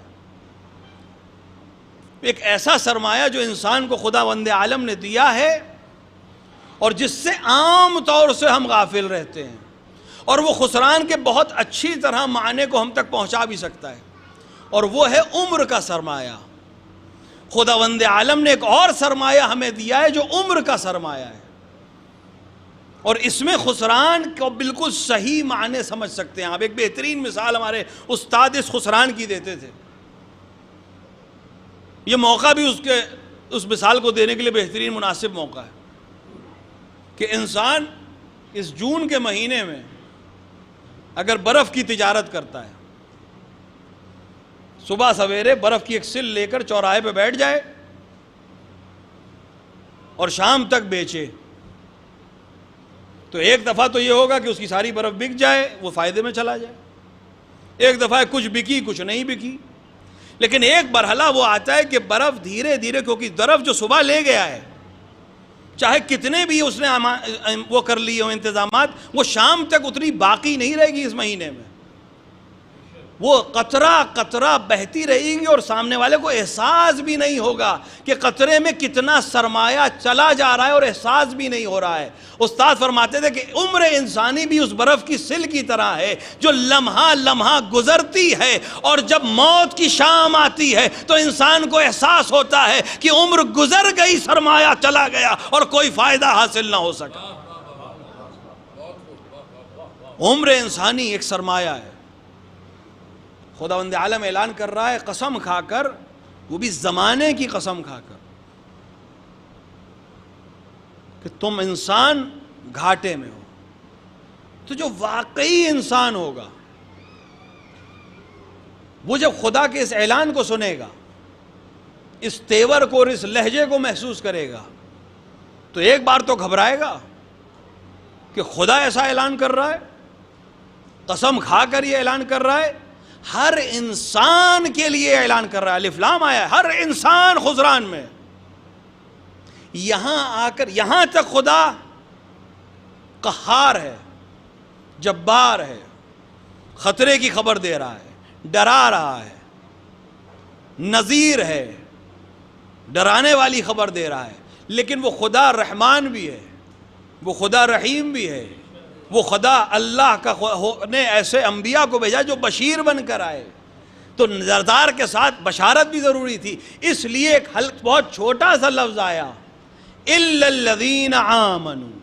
ایک ایسا سرمایہ جو انسان کو خداوند عالم نے دیا ہے اور جس سے عام طور سے ہم غافل رہتے ہیں، اور وہ خسران کے بہت اچھی طرح معنی کو ہم تک پہنچا بھی سکتا ہے، اور وہ ہے عمر کا سرمایہ۔ خداوند عالم نے ایک اور سرمایہ ہمیں دیا ہے جو عمر کا سرمایہ ہے، اور اس میں خسران کو بالکل صحیح معنی سمجھ سکتے ہیں آپ۔ ایک بہترین مثال ہمارے استاد اس خسران کی دیتے تھے، یہ موقع بھی اس مثال کو دینے کے لیے بہترین مناسب موقع ہے کہ انسان اس جون کے مہینے میں اگر برف کی تجارت کرتا ہے، صبح سویرے برف کی ایک سل لے کر چوراہے پہ بیٹھ جائے اور شام تک بیچے، تو ایک دفعہ تو یہ ہوگا کہ اس کی ساری برف بک جائے، وہ فائدے میں چلا جائے، ایک دفعہ کچھ بکی کچھ نہیں بکی، لیکن ایک مرحلہ وہ آتا ہے کہ برف دھیرے دھیرے، کیونکہ برف جو صبح لے گیا ہے چاہے کتنے بھی اس نے وہ کر لیے ہوں انتظامات، وہ شام تک اتنی باقی نہیں رہے گی اس مہینے میں، وہ قطرہ قطرہ بہتی رہے گی اور سامنے والے کو احساس بھی نہیں ہوگا کہ قطرے میں کتنا سرمایہ چلا جا رہا ہے اور احساس بھی نہیں ہو رہا ہے۔ استاد فرماتے تھے کہ عمر انسانی بھی اس برف کی سل کی طرح ہے جو لمحہ لمحہ گزرتی ہے، اور جب موت کی شام آتی ہے تو انسان کو احساس ہوتا ہے کہ عمر گزر گئی، سرمایہ چلا گیا اور کوئی فائدہ حاصل نہ ہو سکا۔ عمر انسانی ایک سرمایہ ہے۔ خداوند عالم اعلان کر رہا ہے قسم کھا کر، وہ بھی زمانے کی قسم کھا کر، کہ تم انسان گھاٹے میں ہو۔ تو جو واقعی انسان ہوگا وہ جب خدا کے اس اعلان کو سنے گا، اس تیور کو اور اس لہجے کو محسوس کرے گا، تو ایک بار تو گھبرائے گا کہ خدا ایسا اعلان کر رہا ہے، قسم کھا کر یہ اعلان کر رہا ہے، ہر انسان کے لیے اعلان کر رہا ہے، الف لام آیا ہے، ہر انسان خسران میں۔ یہاں آ کر یہاں تک خدا قہار ہے، جبار ہے، خطرے کی خبر دے رہا ہے، ڈرا رہا ہے، نذیر ہے، ڈرانے والی خبر دے رہا ہے، لیکن وہ خدا رحمان بھی ہے، وہ خدا رحیم بھی ہے، وہ خدا اللہ کا نے ایسے انبیاء کو بھیجا جو بشیر بن کر آئے، تو نذار کے ساتھ بشارت بھی ضروری تھی، اس لیے ایک بہت چھوٹا سا لفظ آیا، اِلَّا الَّذِينَ آمَنُوا۔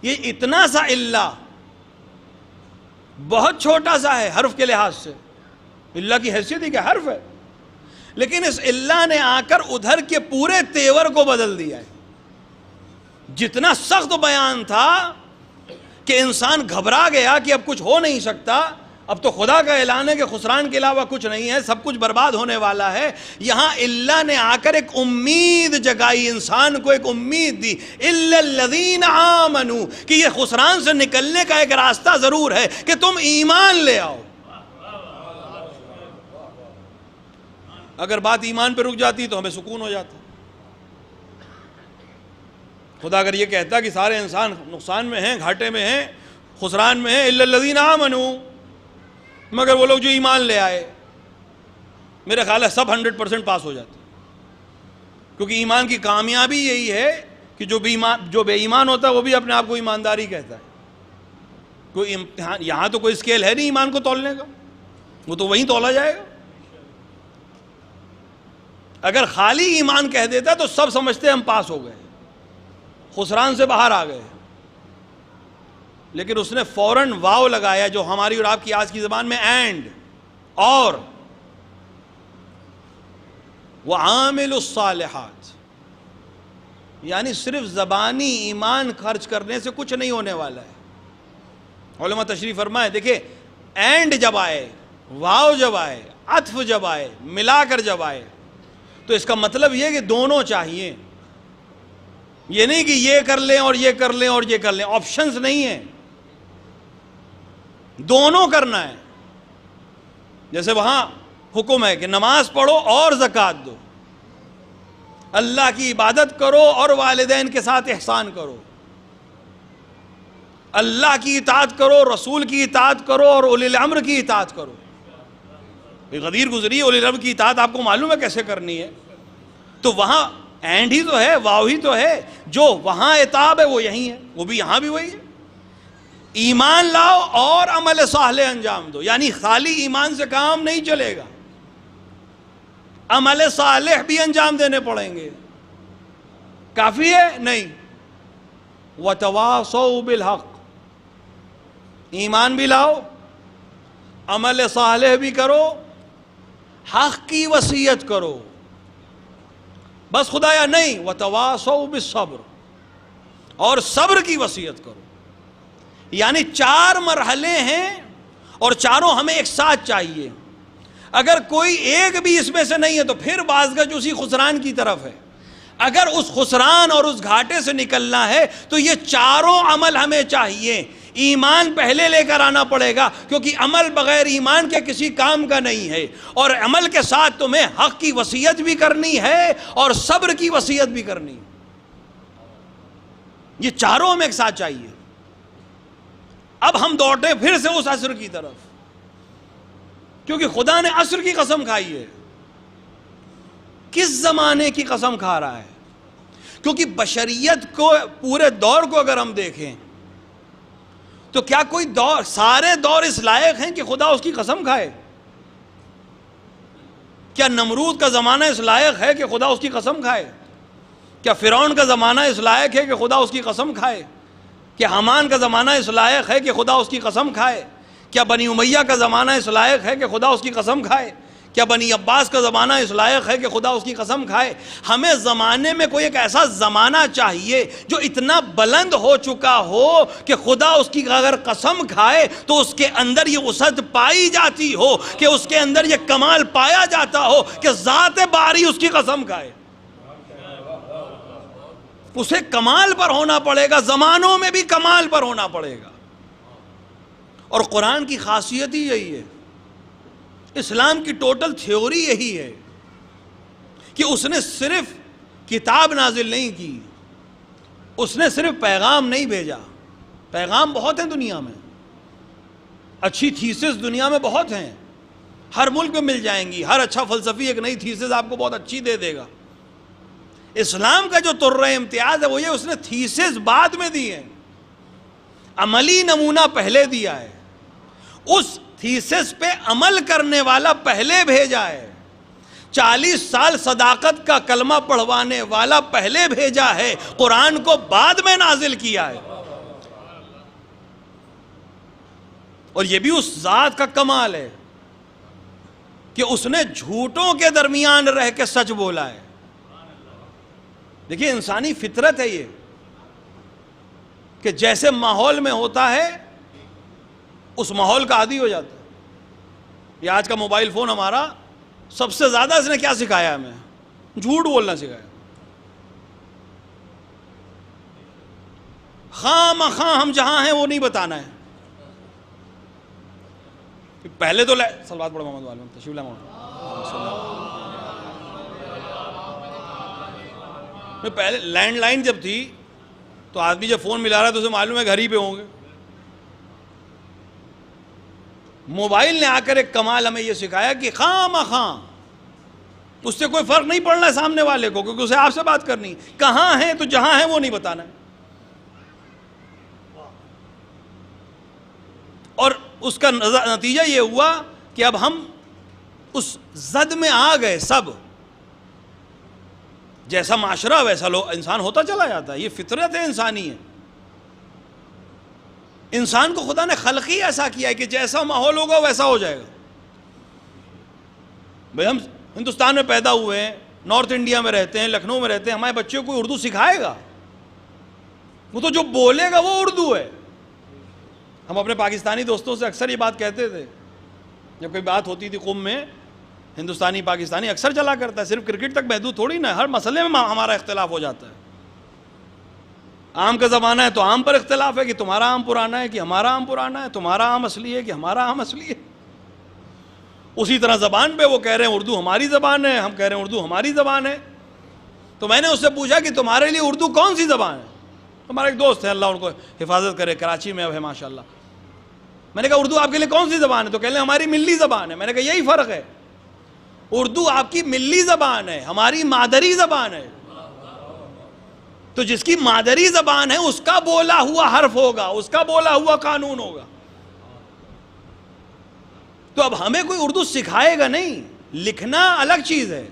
یہ اتنا سا اللہ بہت چھوٹا سا ہے حرف کے لحاظ سے، اللہ کی حیثیت ہی کہ حرف ہے، لیکن اس اللہ نے آ کر ادھر کے پورے تیور کو بدل دیا ہے۔ جتنا سخت بیان تھا کہ انسان گھبرا گیا کہ اب کچھ ہو نہیں سکتا، اب تو خدا کا اعلان ہے کہ خسران کے علاوہ کچھ نہیں ہے، سب کچھ برباد ہونے والا ہے، یہاں اللہ نے آ کر ایک امید جگائی، انسان کو ایک امید دی، اِلَّا الَّذِينَ آمَنُوا، کہ یہ خسران سے نکلنے کا ایک راستہ ضرور ہے کہ تم ایمان لے آؤ۔ اگر بات ایمان پہ رک جاتی تو ہمیں سکون ہو جاتا۔ خدا اگر یہ کہتا کہ سارے انسان نقصان میں ہیں، گھاٹے میں ہیں، خسران میں ہیں، اِلَّا الَّذِينَ آمَنُوا، مگر وہ لوگ جو ایمان لے آئے، میرا خیال ہے سب 100% پاس ہو جاتے، کیونکہ ایمان کی کامیابی یہی ہے کہ جو بے ایمان ہوتا ہے وہ بھی اپنے آپ کو ایمانداری کہتا ہے۔ کوئی امتحان یہاں تو کوئی اسکیل ہے نہیں ایمان کو تولنے کا، وہ تو وہیں تولا جائے گا۔ اگر خالی ایمان کہہ دیتا تو سب سمجھتے ہم پاس ہو گئے، خسران سے باہر آ گئے، لیکن اس نے فوراً واو لگایا جو ہماری اور آپ کی آج کی زبان میں اینڈ، اور وَعَامِلُ الصَّالِحَاتِ، یعنی صرف زبانی ایمان خرچ کرنے سے کچھ نہیں ہونے والا ہے۔ علماء تشریح فرمائے، دیکھیں اینڈ جب آئے، واو جب آئے، عطف جب آئے، ملا کر جب آئے، تو اس کا مطلب یہ کہ دونوں چاہیے، یہ نہیں کہ یہ کر لیں اور یہ کر لیں اور یہ کر لیں، آپشنز نہیں ہیں، دونوں کرنا ہے۔ جیسے وہاں حکم ہے کہ نماز پڑھو اور زکوٰۃ دو، اللہ کی عبادت کرو اور والدین کے ساتھ احسان کرو، اللہ کی اطاعت کرو، رسول کی اطاعت کرو اور اولی الامر کی اطاعت کرو۔ غدیر گزری اولی الامر کی اطاعت آپ کو معلوم ہے کیسے کرنی ہے، تو وہاں اینڈ ہی تو ہے، واو ہی تو ہے، جو وہاں عتاب ہے وہ یہی ہے، وہ بھی یہاں بھی وہی ہے۔ ایمان لاؤ اور عمل صالح انجام دو، یعنی خالی ایمان سے کام نہیں چلے گا، عمل صالح بھی انجام دینے پڑیں گے۔ کافی ہے؟ نہیں۔ وَتَوَاصَوْا بِالْحَقِّ، ایمان بھی لاؤ، عمل صالح بھی کرو، حق کی وصیت کرو، بس خدایا نہیں، وَتَوَاصَوْا بِالصَّبْرِ، اور صبر کی وصیت کرو۔ یعنی 4 مرحلے ہیں اور چاروں ہمیں ایک ساتھ چاہیے۔ اگر کوئی ایک بھی اس میں سے نہیں ہے تو پھر بازگشت اسی خسران کی طرف ہے۔ اگر اس خسران اور اس گھاٹے سے نکلنا ہے تو یہ چاروں عمل ہمیں چاہیے۔ ایمان پہلے لے کر آنا پڑے گا، کیونکہ عمل بغیر ایمان کے کسی کام کا نہیں ہے، اور عمل کے ساتھ تمہیں حق کی وصیت بھی کرنی ہے اور صبر کی وصیت بھی کرنی ہے۔ یہ چاروں ہمیں ایک ساتھ چاہیے۔ اب ہم دوڑتے پھر سے اس عصر کی طرف، کیونکہ خدا نے عصر کی قسم کھائی ہے۔ کس زمانے کی قسم کھا رہا ہے؟ کیونکہ بشریت کو، پورے دور کو اگر ہم دیکھیں تو کیا کوئی دور، سارے دور اس لائق ہیں کہ خدا اس کی قسم کھائے؟ کیا نمرود کا زمانہ اس لائق ہے کہ خدا اس کی قسم کھائے؟ کیا فرعون کا زمانہ اس لائق ہے کہ خدا اس کی قسم کھائے؟ کیا حامان کا زمانہ اس لائق ہے کہ خدا اس کی قسم کھائے؟ کیا بنی امیہ کا زمانہ اس لائق ہے کہ خدا اس کی قسم کھائے؟ کیا بنی عباس کا زمانہ اس لائق ہے کہ خدا اس کی قسم کھائے؟ ہمیں زمانے میں کوئی ایک ایسا زمانہ چاہیے جو اتنا بلند ہو چکا ہو کہ خدا اس کی اگر قسم کھائے تو اس کے اندر یہ وسعت پائی جاتی ہو، کہ اس کے اندر یہ کمال پایا جاتا ہو کہ ذات باری اس کی قسم کھائے۔ اسے کمال پر ہونا پڑے گا، زمانوں میں بھی کمال پر ہونا پڑے گا۔ اور قرآن کی خاصیت ہی یہی ہے، اسلام کی ٹوٹل تھیوری یہی ہے کہ اس نے صرف کتاب نازل نہیں کی، اس نے صرف پیغام نہیں بھیجا۔ پیغام بہت ہیں دنیا میں، اچھی تھیسس دنیا میں بہت ہیں، ہر ملک میں مل جائیں گی، ہر اچھا فلسفی ایک نئی تھیسس آپ کو بہت اچھی دے دے گا۔ اسلام کا جو طرۂ امتیاز ہے وہ یہ، اس نے تھیسس بعد میں دی ہے، عملی نمونہ پہلے دیا ہے، اس تھیسس پہ عمل کرنے والا پہلے بھیجا ہے، 40 سال صداقت کا کلمہ پڑھوانے والا پہلے بھیجا ہے، قرآن کو بعد میں نازل کیا ہے۔ اور یہ بھی اس ذات کا کمال ہے کہ اس نے جھوٹوں کے درمیان رہ کے سچ بولا ہے۔ دیکھیے انسانی فطرت ہے یہ کہ جیسے ماحول میں ہوتا ہے اس ماحول کا عادی ہو جاتا ہے۔ یہ آج کا موبائل فون ہمارا سب سے زیادہ اس نے کیا سکھایا ہمیں؟ جھوٹ بولنا سکھایا۔ خواہ مخواہ ہم جہاں ہیں وہ نہیں بتانا ہے۔ پہلے تو صلوات پڑھو محمد والے تشریف لائے محمد، پہلے لینڈ لائن جب تھی تو آدمی جب فون ملا رہا ہے تو اسے معلوم ہے گھر ہی پہ ہوں گے۔ موبائل نے آ کر ایک کمال ہمیں یہ سکھایا کہ خواہ مخواہ اس سے کوئی فرق نہیں پڑنا ہے سامنے والے کو، کیونکہ اسے آپ سے بات کرنی، کہاں ہیں تو جہاں ہیں وہ نہیں بتانا ہے۔ اور اس کا نتیجہ یہ ہوا کہ اب ہم اس زد میں آ گئے، سب جیسا معاشرہ ویسا انسان ہوتا چلا جاتا ہے، یہ فطرت ہے انسانی ہے۔ انسان کو خدا نے خلق ہی ایسا کیا ہے کہ جیسا ماحول ہوگا ویسا ہو جائے گا۔ بھئی ہم ہندوستان میں پیدا ہوئے ہیں، نارتھ انڈیا میں رہتے ہیں، لکھنؤ میں رہتے ہیں، ہمارے بچوں کو اردو سکھائے گا؟ وہ تو جو بولے گا وہ اردو ہے۔ ہم اپنے پاکستانی دوستوں سے اکثر یہ بات کہتے تھے، جب کوئی بات ہوتی تھی قم میں، ہندوستانی پاکستانی اکثر چلا کرتا ہے، صرف کرکٹ تک محدود تھوڑی نا، ہر مسئلے میں ہمارا اختلاف ہو جاتا ہے۔ آم کا زمانہ ہے تو آم پر اختلاف ہے کہ تمہارا آم پرانا ہے کہ ہمارا آم پرانا ہے، تمہارا آم اصلی ہے کہ ہمارا آم اصلی ہے۔ اسی طرح زبان پہ وہ کہہ رہے ہیں اردو ہماری زبان ہے، ہم کہہ رہے ہیں اردو ہماری زبان ہے۔ تو میں نے اس سے پوچھا کہ تمہارے لیے اردو کون سی زبان ہے؟ ہمارا ایک دوست ہے، اللہ ان کو حفاظت کرے، کراچی میں اب ہے ماشاءاللہ۔ میں نے کہا اردو آپ کے لیے کون سی زبان ہے؟ تو کہہ لیں ہماری ملی زبان ہے۔ میں نے کہا یہی فرق ہے، اردو آپ کی ملی زبان ہے، ہماری مادری زبان ہے. تو جس کی مادری زبان ہے اس کا بولا ہوا حرف ہوگا، اس کا بولا ہوا قانون ہوگا. تو اب ہمیں کوئی اردو سکھائے گا نہیں. لکھنا الگ چیز ہے،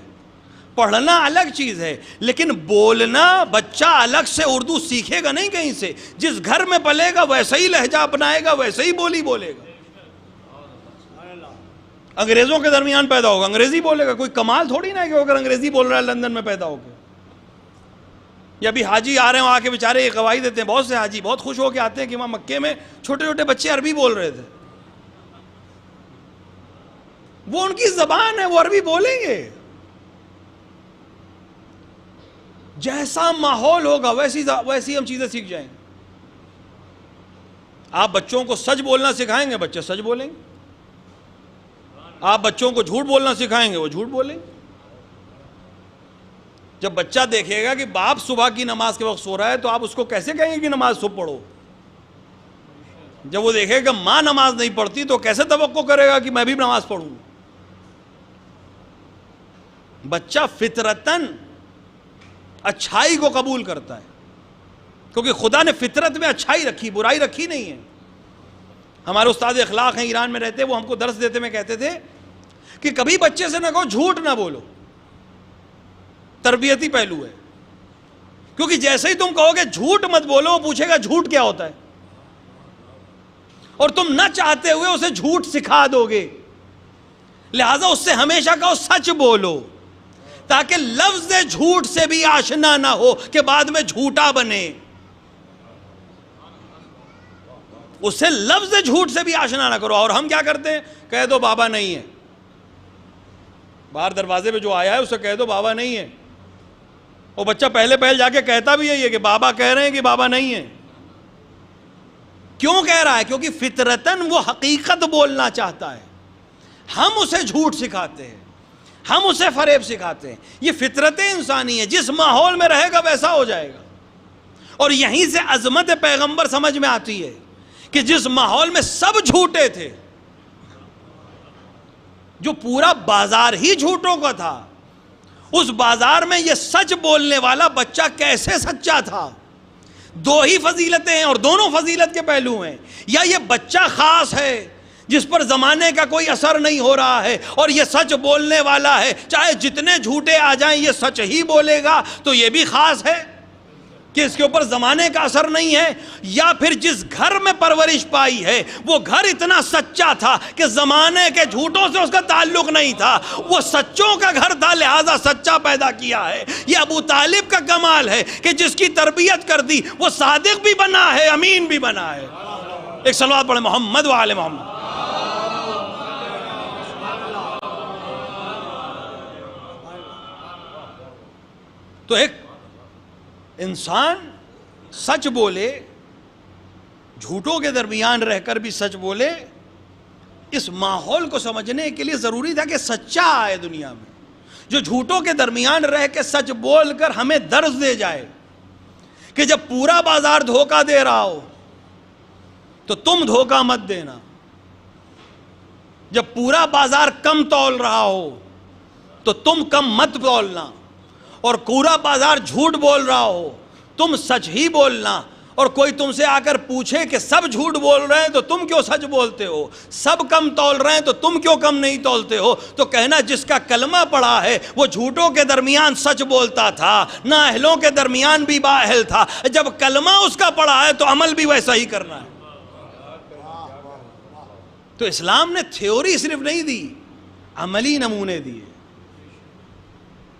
پڑھنا الگ چیز ہے، لیکن بولنا بچہ الگ سے اردو سیکھے گا نہیں کہیں سے. جس گھر میں پلے گا ویسا ہی لہجہ اپنائے گا، ویسا ہی بولی بولے گا. انگریزوں کے درمیان پیدا ہوگا انگریزی بولے گا. کوئی کمال تھوڑی نہ ہے کہ وہ اگر انگریزی بول رہا ہے لندن میں پیدا ہو کے. یا بھی حاجی آ رہے ہیں، آ کے بیچارے یہ گواہی دیتے ہیں، بہت سے حاجی بہت خوش ہو کے آتے ہیں کہ وہاں مکے میں چھوٹے چھوٹے بچے عربی بول رہے تھے. وہ ان کی زبان ہے، وہ عربی بولیں گے. جیسا ماحول ہوگا ویسی ہم چیزیں سیکھ جائیں گے. آپ بچوں کو سچ بولنا سکھائیں گے، بچے سچ بولیں گے. آپ بچوں کو جھوٹ بولنا سکھائیں گے، وہ جھوٹ بولیں گے. جب بچہ دیکھے گا کہ باپ صبح کی نماز کے وقت سو رہا ہے تو آپ اس کو کیسے کہیں گے کہ نماز صبح پڑھو؟ جب وہ دیکھے گا ماں نماز نہیں پڑھتی تو کیسے توقع کرے گا کہ میں بھی نماز پڑھوں؟ بچہ فطرتاً اچھائی کو قبول کرتا ہے، کیونکہ خدا نے فطرت میں اچھائی رکھی، برائی رکھی نہیں ہے. ہمارے استاد اخلاق ہیں، ایران میں رہتے، وہ ہم کو درس دیتے میں کہتے تھے کہ کبھی بچے سے نہ کہو جھوٹ نہ بولو. تربیتی پہلو ہے، کیونکہ جیسے ہی تم کہو گے جھوٹ مت بولو، وہ پوچھے گا جھوٹ کیا ہوتا ہے، اور تم نہ چاہتے ہوئے اسے جھوٹ سکھا دو گے. لہٰذا اس سے ہمیشہ کہو سچ بولو، تاکہ لفظ جھوٹ سے بھی آشنا نہ ہو کہ بعد میں جھوٹا بنے. اس سے لفظ جھوٹ سے بھی آشنا نہ کرو. اور ہم کیا کرتے ہیں؟ کہہ دو بابا نہیں ہے. باہر دروازے پہ جو آیا ہے اسے کہہ دو بابا نہیں ہے. وہ بچہ پہلے جا کے کہتا بھی یہی ہے کہ بابا کہہ رہے ہیں کہ بابا نہیں ہے. کیوں کہہ رہا ہے؟ کیونکہ فطرتاً وہ حقیقت بولنا چاہتا ہے. ہم اسے جھوٹ سکھاتے ہیں، ہم اسے فریب سکھاتے ہیں. یہ فطرت انسانی ہے، جس ماحول میں رہے گا ویسا ہو جائے گا. اور یہیں سے عظمت پیغمبر سمجھ میں آتی ہے کہ جس ماحول میں سب جھوٹے تھے، جو پورا بازار ہی جھوٹوں کا تھا، اس بازار میں یہ سچ بولنے والا بچہ کیسے سچا تھا؟ دو ہی فضیلتیں ہیں اور دونوں فضیلت کے پہلو ہیں. یا یہ بچہ خاص ہے جس پر زمانے کا کوئی اثر نہیں ہو رہا ہے اور یہ سچ بولنے والا ہے، چاہے جتنے جھوٹے آ جائیں یہ سچ ہی بولے گا، تو یہ بھی خاص ہے کہ اس کے اوپر زمانے کا اثر نہیں ہے. یا پھر جس گھر میں پرورش پائی ہے وہ گھر اتنا سچا تھا کہ زمانے کے جھوٹوں سے اس کا تعلق نہیں تھا، وہ سچوں کا گھر تھا، لہذا سچا پیدا کیا ہے. یہ ابو طالب کا کمال ہے کہ جس کی تربیت کر دی وہ صادق بھی بنا ہے، امین بھی بنا ہے. ایک صلوات پڑھیں محمد و آل محمد. تو ایک انسان سچ بولے، جھوٹوں کے درمیان رہ کر بھی سچ بولے. اس ماحول کو سمجھنے کے لیے ضروری تھا کہ سچا آئے دنیا میں، جو جھوٹوں کے درمیان رہ کے سچ بول کر ہمیں درس دے جائے کہ جب پورا بازار دھوکہ دے رہا ہو تو تم دھوکہ مت دینا. جب پورا بازار کم تول رہا ہو تو تم کم مت تولنا. اور پورا بازار جھوٹ بول رہا ہو تم سچ ہی بولنا. اور کوئی تم سے آ کر پوچھے کہ سب جھوٹ بول رہے ہیں تو تم کیوں سچ بولتے ہو، سب کم تول رہے ہیں تو تم کیوں کم نہیں تولتے ہو، تو کہنا جس کا کلمہ پڑھا ہے وہ جھوٹوں کے درمیان سچ بولتا تھا، نااہلوں کے درمیان بھی بااہل تھا. جب کلمہ اس کا پڑھا ہے تو عمل بھی ویسا ہی کرنا ہے. تو اسلام نے تھیوری صرف نہیں دی، عملی نمونے دیے.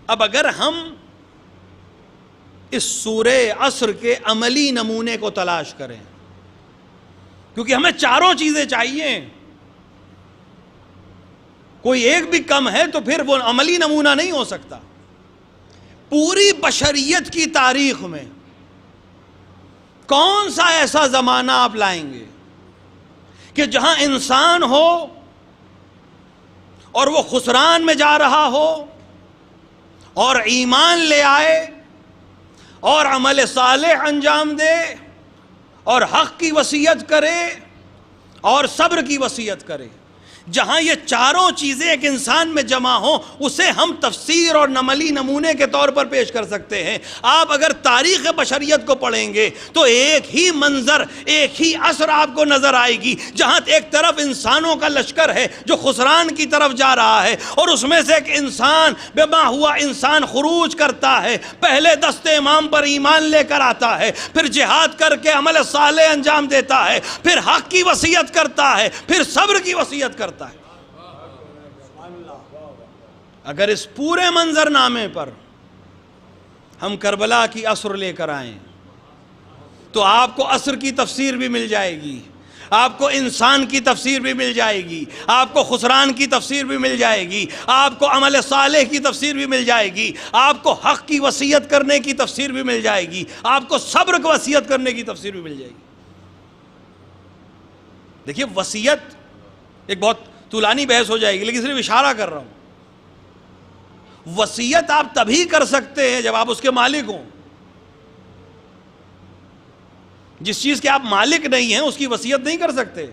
اب اگر ہم اس سورہ عصر کے عملی نمونے کو تلاش کریں، کیونکہ ہمیں چاروں چیزیں چاہیے، کوئی ایک بھی کم ہے تو پھر وہ عملی نمونہ نہیں ہو سکتا. پوری بشریت کی تاریخ میں کون سا ایسا زمانہ آپ لائیں گے کہ جہاں انسان ہو اور وہ خسران میں جا رہا ہو اور ایمان لے آئے اور عمل صالح انجام دے اور حق کی وصیت کرے اور صبر کی وصیت کرے؟ جہاں یہ چاروں چیزیں ایک انسان میں جمع ہوں اسے ہم تفسیر اور عملی نمونے کے طور پر پیش کر سکتے ہیں۔ آپ اگر تاریخ بشریت کو پڑھیں گے تو ایک ہی منظر، ایک ہی عصر آپ کو نظر آئے گی جہاں ایک طرف انسانوں کا لشکر ہے جو خسران کی طرف جا رہا ہے، اور اس میں سے ایک انسان بما ہوا انسان خروج کرتا ہے، پہلے دست امام پر ایمان لے کر آتا ہے، پھر جہاد کر کے عمل صالح انجام دیتا ہے، پھر حق کی وصیت کرتا ہے، پھر صبر کی وصیت کرتا ہے۔ اگر اس پورے منظر نامے پر ہم کربلا کی عصر لے کر آئیں تو آپ کو عصر کی تفسیر بھی مل جائے گی، آپ کو انسان کی تفسیر بھی مل جائے گی، آپ کو خسران کی تفسیر بھی مل جائے گی، آپ کو عمل صالح کی تفسیر بھی مل جائے گی، آپ کو حق کی وصیت کرنے کی تفسیر بھی مل جائے گی، آپ کو صبر کی وصیت کرنے کی تفسیر بھی مل جائے گی۔ دیکھیے وصیت ایک بہت طولانی بحث ہو جائے گی لیکن صرف اشارہ کر رہا ہوں۔ وصیت آپ تبھی کر سکتے ہیں جب آپ اس کے مالک ہوں۔ جس چیز کے آپ مالک نہیں ہیں اس کی وصیت نہیں کر سکتے۔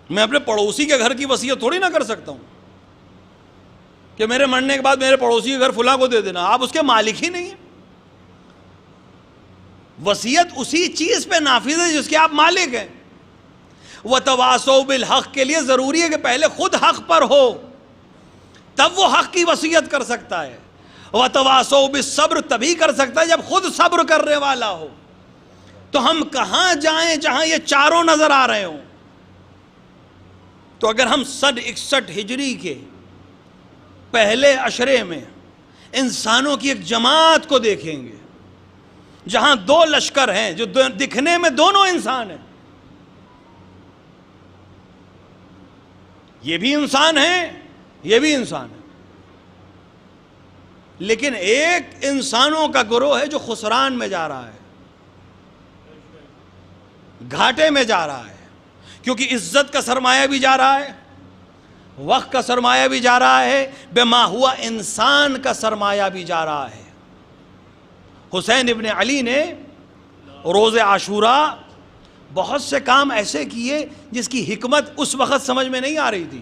میں اپنے پڑوسی کے گھر کی وصیت تھوڑی نہ کر سکتا ہوں کہ میرے مرنے کے بعد میرے پڑوسی کے گھر فلاں کو دے دینا، آپ اس کے مالک ہی نہیں ہیں۔ وصیت اسی چیز پہ نافذ ہے جس کے آپ مالک ہیں۔ وَتَوَاصَوْا بِالْحَقِّ کے لیے ضروری ہے کہ پہلے خود حق پر ہو، تب وہ حق کی وصیت کر سکتا ہے۔ وَتَوَاصَوْا بِالصَّبْرِ تبھی کر سکتا ہے جب خود صبر کرنے والا ہو۔ تو ہم کہاں جائیں جہاں یہ چاروں نظر آ رہے ہوں؟ تو اگر ہم 61 ہجری کے پہلے عشرے میں انسانوں کی ایک جماعت کو دیکھیں گے جہاں دو لشکر ہیں جو دکھنے میں دونوں انسان ہیں، یہ بھی انسان ہیں یہ بھی انسان ہے، لیکن ایک انسانوں کا گروہ ہے جو خسران میں جا رہا ہے، گھاٹے میں جا رہا ہے، کیونکہ عزت کا سرمایہ بھی جا رہا ہے، وقت کا سرمایہ بھی جا رہا ہے، بما ہوا انسان کا سرمایہ بھی جا رہا ہے۔ حسین ابن علی نے روز عاشوراء بہت سے کام ایسے کیے جس کی حکمت اس وقت سمجھ میں نہیں آ رہی تھی،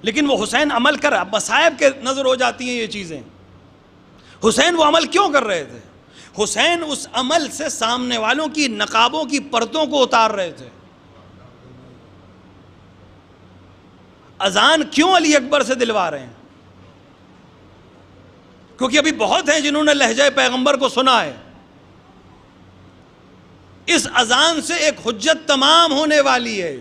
لیکن وہ حسین عمل کر رہا، مصائب کے نظر ہو جاتی ہیں یہ چیزیں۔ حسین وہ عمل کیوں کر رہے تھے؟ حسین اس عمل سے سامنے والوں کی نقابوں کی پردوں کو اتار رہے تھے۔ اذان کیوں علی اکبر سے دلوا رہے ہیں؟ کیونکہ ابھی بہت ہیں جنہوں نے لہجہ پیغمبر کو سنا ہے۔ اس اذان سے ایک حجت تمام ہونے والی ہے۔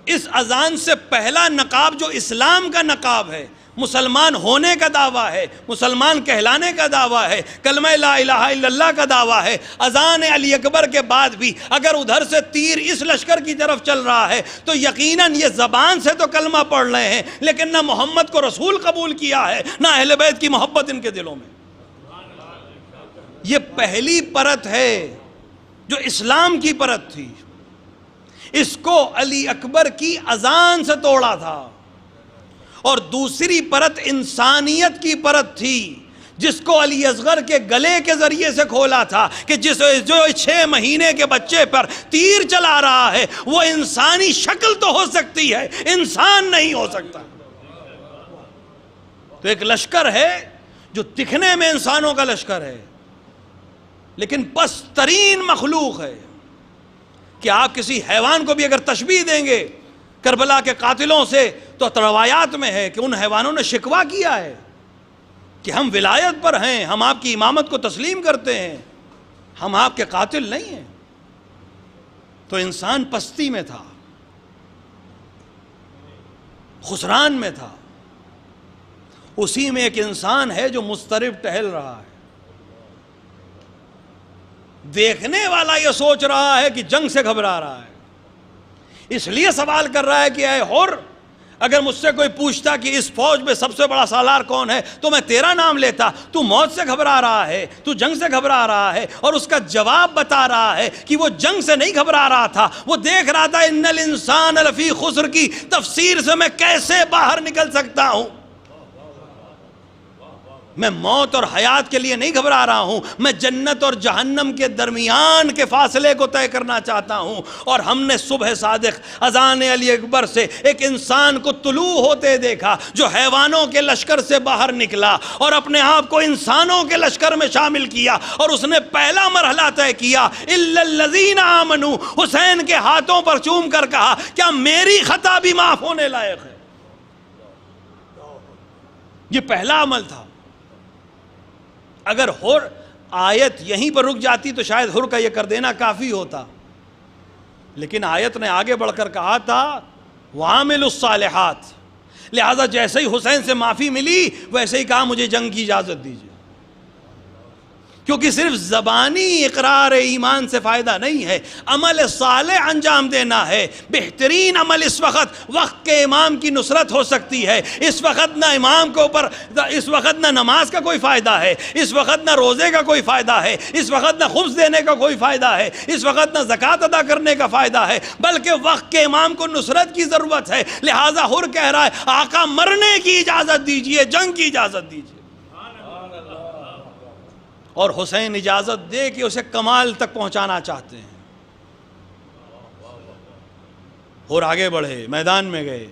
اس اذان سے پہلا نقاب جو اسلام کا نقاب ہے، مسلمان ہونے کا دعویٰ ہے، مسلمان کہلانے کا دعویٰ ہے، کلمہ لا الہ الا اللہ کا دعویٰ ہے، اذان علی اکبر کے بعد بھی اگر ادھر سے تیر اس لشکر کی طرف چل رہا ہے تو یقیناً یہ زبان سے تو کلمہ پڑھ رہے ہیں لیکن نہ محمد کو رسول قبول کیا ہے نہ اہل بیت کی محبت ان کے دلوں میں۔ یہ پہلی پرت ہے جو اسلام کی پرت تھی، اس کو علی اکبر کی اذان سے توڑا تھا، اور دوسری پرت انسانیت کی پرت تھی جس کو علی اصغر کے گلے کے ذریعے سے کھولا تھا کہ جو 6 مہینے کے بچے پر تیر چلا رہا ہے وہ انسانی شکل تو ہو سکتی ہے، انسان نہیں ہو سکتا۔ تو ایک لشکر ہے جو دکھنے میں انسانوں کا لشکر ہے لیکن پست ترین مخلوق ہے کہ آپ کسی حیوان کو بھی اگر تشبیہ دیں گے کربلا کے قاتلوں سے تو روایات میں ہے کہ ان حیوانوں نے شکوہ کیا ہے کہ ہم ولایت پر ہیں، ہم آپ کی امامت کو تسلیم کرتے ہیں، ہم آپ کے قاتل نہیں ہیں۔ تو انسان پستی میں تھا، خسران میں تھا، اسی میں ایک انسان ہے جو مضطرب ٹہل رہا ہے۔ دیکھنے والا یہ سوچ رہا ہے کہ جنگ سے گھبرا رہا ہے، اس لیے سوال کر رہا ہے کہ اے حر، اگر مجھ سے کوئی پوچھتا کہ اس فوج میں سب سے بڑا سالار کون ہے تو میں تیرا نام لیتا، تو موت سے گھبرا رہا ہے، تو جنگ سے گھبرا رہا ہے، اور اس کا جواب بتا رہا ہے کہ وہ جنگ سے نہیں گھبرا رہا تھا، وہ دیکھ رہا تھا ان الانسان لفی خسر کی تفسیر سے میں کیسے باہر نکل سکتا ہوں۔ میں موت اور حیات کے لیے نہیں گھبرا رہا ہوں، میں جنت اور جہنم کے درمیان کے فاصلے کو طے کرنا چاہتا ہوں۔ اور ہم نے صبح صادق اذان علی اکبر سے ایک انسان کو طلوع ہوتے دیکھا جو حیوانوں کے لشکر سے باہر نکلا اور اپنے آپ کو انسانوں کے لشکر میں شامل کیا، اور اس نے پہلا مرحلہ طے کیا، الا الذین آمنوا، حسین کے ہاتھوں پر چوم کر کہا کیا میری خطا بھی معاف ہونے لائق ہے؟ یہ پہلا عمل تھا۔ اگر حر آیت یہیں پر رک جاتی تو شاید حر کا یہ کر دینا کافی ہوتا، لیکن آیت نے آگے بڑھ کر کہا تھا وَعَامِلُوا الصَّالِحَاتِ، لہذا جیسے ہی حسین سے معافی ملی ویسے ہی کہا مجھے جنگ کی اجازت دیجیے، کیونکہ صرف زبانی اقرار ایمان سے فائدہ نہیں ہے، عمل صالح انجام دینا ہے۔ بہترین عمل اس وقت کے امام کی نصرت ہو سکتی ہے۔ اس وقت نہ امام کے اوپر، اس وقت نہ نماز کا کوئی فائدہ ہے، اس وقت نہ روزے کا کوئی فائدہ ہے، اس وقت نہ خبز دینے کا کوئی فائدہ ہے، اس وقت نہ زکوٰۃ ادا کرنے کا فائدہ ہے، بلکہ وقت کے امام کو نصرت کی ضرورت ہے۔ لہٰذا حر کہہ رہا ہے آقا مرنے کی اجازت دیجیے، جنگ کی اجازت دیجیے، اور حسین اجازت دے کہ اسے کمال تک پہنچانا چاہتے ہیں۔ اور آگے بڑھے، میدان میں گئے،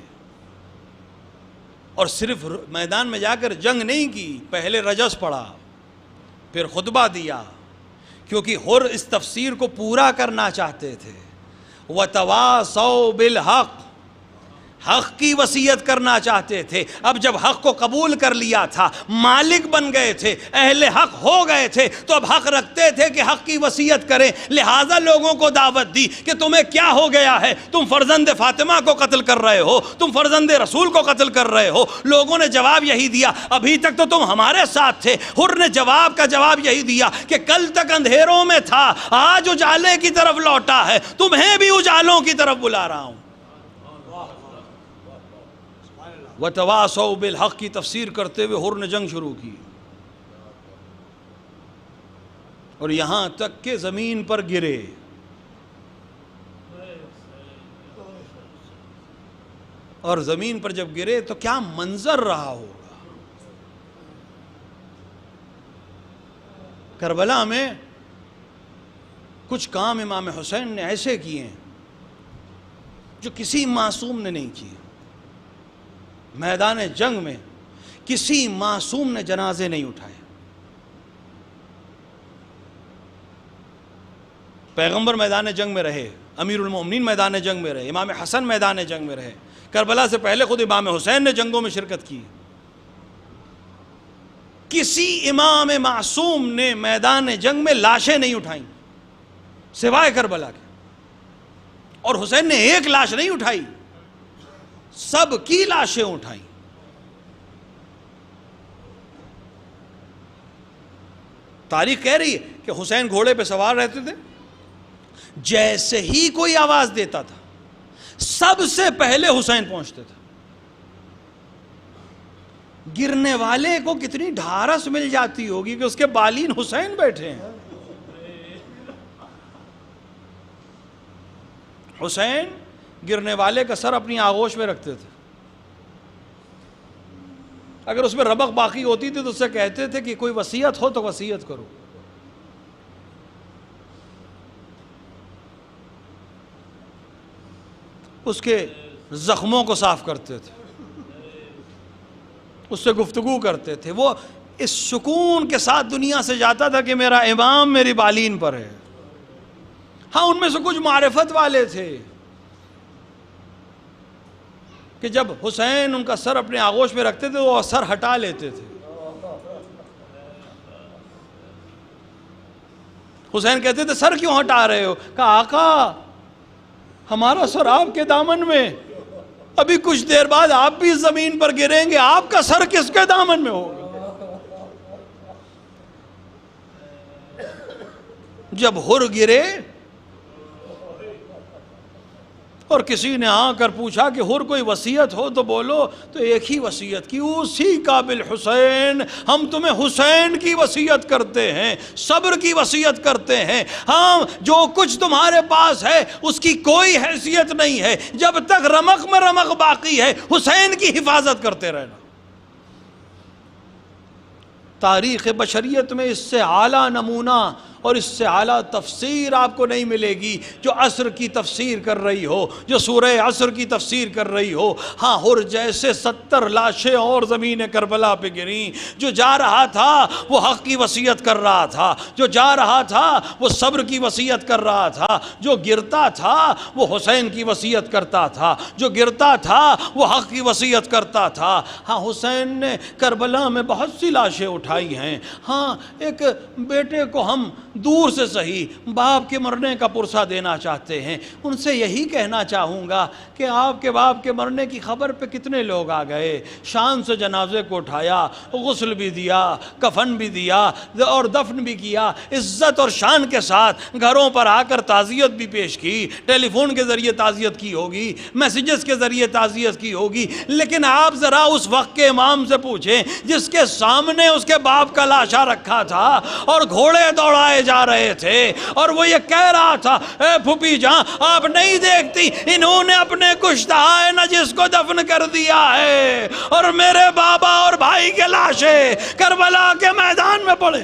اور صرف میدان میں جا کر جنگ نہیں کی، پہلے رجس پڑھا، پھر خطبہ دیا، کیونکہ حر اس تفسیر کو پورا کرنا چاہتے تھے۔ وَتَوَاصَوْا بِالْحَقِّ، حق کی وصیت کرنا چاہتے تھے۔ اب جب حق کو قبول کر لیا تھا، مالک بن گئے تھے، اہل حق ہو گئے تھے، تو اب حق رکھتے تھے کہ حق کی وصیت کریں۔ لہٰذا لوگوں کو دعوت دی کہ تمہیں کیا ہو گیا ہے، تم فرزند فاطمہ کو قتل کر رہے ہو، تم فرزند رسول کو قتل کر رہے ہو۔ لوگوں نے جواب یہی دیا ابھی تک تو تم ہمارے ساتھ تھے۔ حر نے جواب کا جواب یہی دیا کہ کل تک اندھیروں میں تھا، آج اجالے کی طرف لوٹا ہے، تمہیں بھی اجالوں کی طرف بلا رہا ہوں۔ وَتَوَاصَوْا بِالْحَقِّ کی تفسیر کرتے ہوئے حر نے جنگ شروع کی، اور یہاں تک کہ زمین پر گرے۔ اور زمین پر جب گرے تو کیا منظر رہا ہوگا۔ کربلا میں کچھ کام امام حسین نے ایسے کیے ہیں جو کسی معصوم نے نہیں کیے۔ میدان جنگ میں کسی معصوم نے جنازے نہیں اٹھائے۔ پیغمبر میدان جنگ میں رہے، امیر المومنین میدان جنگ میں رہے، امام حسن میدان جنگ میں رہے، کربلا سے پہلے خود امام حسین نے جنگوں میں شرکت کی۔ کسی امام معصوم نے میدان جنگ میں لاشیں نہیں اٹھائیں سوائے کربلا کے، اور حسین نے ایک لاش نہیں اٹھائی، سب کی لاشیں اٹھائیں۔ تاریخ کہہ رہی ہے کہ حسین گھوڑے پہ سوار رہتے تھے، جیسے ہی کوئی آواز دیتا تھا سب سے پہلے حسین پہنچتے تھے۔ گرنے والے کو کتنی ڈھارس مل جاتی ہوگی کہ اس کے بالین حسین بیٹھے ہیں۔ حسین گرنے والے کا سر اپنی آغوش میں رکھتے تھے، اگر اس میں ربق باقی ہوتی تھی تو اس سے کہتے تھے کہ کوئی وصیت ہو تو وصیت کرو۔ اس کے زخموں کو صاف کرتے تھے، اس سے گفتگو کرتے تھے۔ وہ اس سکون کے ساتھ دنیا سے جاتا تھا کہ میرا امام میری بالین پر ہے۔ ہاں ان میں سے کچھ معرفت والے تھے کہ جب حسین ان کا سر اپنے آغوش میں رکھتے تھے وہ سر ہٹا لیتے تھے۔ حسین کہتے تھے سر کیوں ہٹا رہے ہو؟ کہا آقا ہمارا سر آپ کے دامن میں، ابھی کچھ دیر بعد آپ بھی زمین پر گریں گے، آپ کا سر کس کے دامن میں ہوگا؟ جب حر گرے اور کسی نے آ کر پوچھا کہ حر کوئی وصیت ہو تو بولو، تو ایک ہی وصیت کی، اسی قابل حسین، ہم تمہیں حسین کی وصیت کرتے ہیں، صبر کی وصیت کرتے ہیں۔ ہاں جو کچھ تمہارے پاس ہے اس کی کوئی حیثیت نہیں ہے، جب تک رمق میں رمق باقی ہے حسین کی حفاظت کرتے رہنا۔ تاریخ بشریت میں اس سے اعلیٰ نمونہ اور اس سے اعلیٰ تفسیر آپ کو نہیں ملے گی جو عصر کی تفسیر کر رہی ہو، جو سورہ عصر کی تفسیر کر رہی ہو۔ ہاں ہر جیسے 70 لاشیں اور زمین کربلا پہ گریں، جو جا رہا تھا وہ حق کی وصیت کر رہا تھا، جو جا رہا تھا وہ صبر کی وصیت کر رہا تھا، جو گرتا تھا وہ حسین کی وصیت کرتا تھا، جو گرتا تھا وہ حق کی وصیت کرتا تھا۔ ہاں حسین نے کربلا میں بہت سی لاشیں اٹھائی ہیں۔ ہاں ایک بیٹے کو ہم دور سے صحیح باپ کے مرنے کا پرسہ دینا چاہتے ہیں، ان سے یہی کہنا چاہوں گا کہ آپ کے باپ کے مرنے کی خبر پہ کتنے لوگ آ گئے، شان سے جنازے کو اٹھایا، غسل بھی دیا، کفن بھی دیا اور دفن بھی کیا، عزت اور شان کے ساتھ گھروں پر آ کر تعزیت بھی پیش کی، ٹیلی فون کے ذریعے تعزیت کی ہوگی، میسیجز کے ذریعے تعزیت کی ہوگی۔ لیکن آپ ذرا اس وقت کے امام سے پوچھیں جس کے سامنے اس کے باپ کا لاشا رکھا تھا اور گھوڑے دوڑائے جا رہے تھے، اور وہ یہ کہہ رہا تھا اے پھوپھی جان آپ نہیں دیکھتی انہوں نے اپنے کشتہ نجس کو دفن کر دیا ہے اور میرے بابا اور بھائی کے لاشیں کربلا کے میدان میں پڑے۔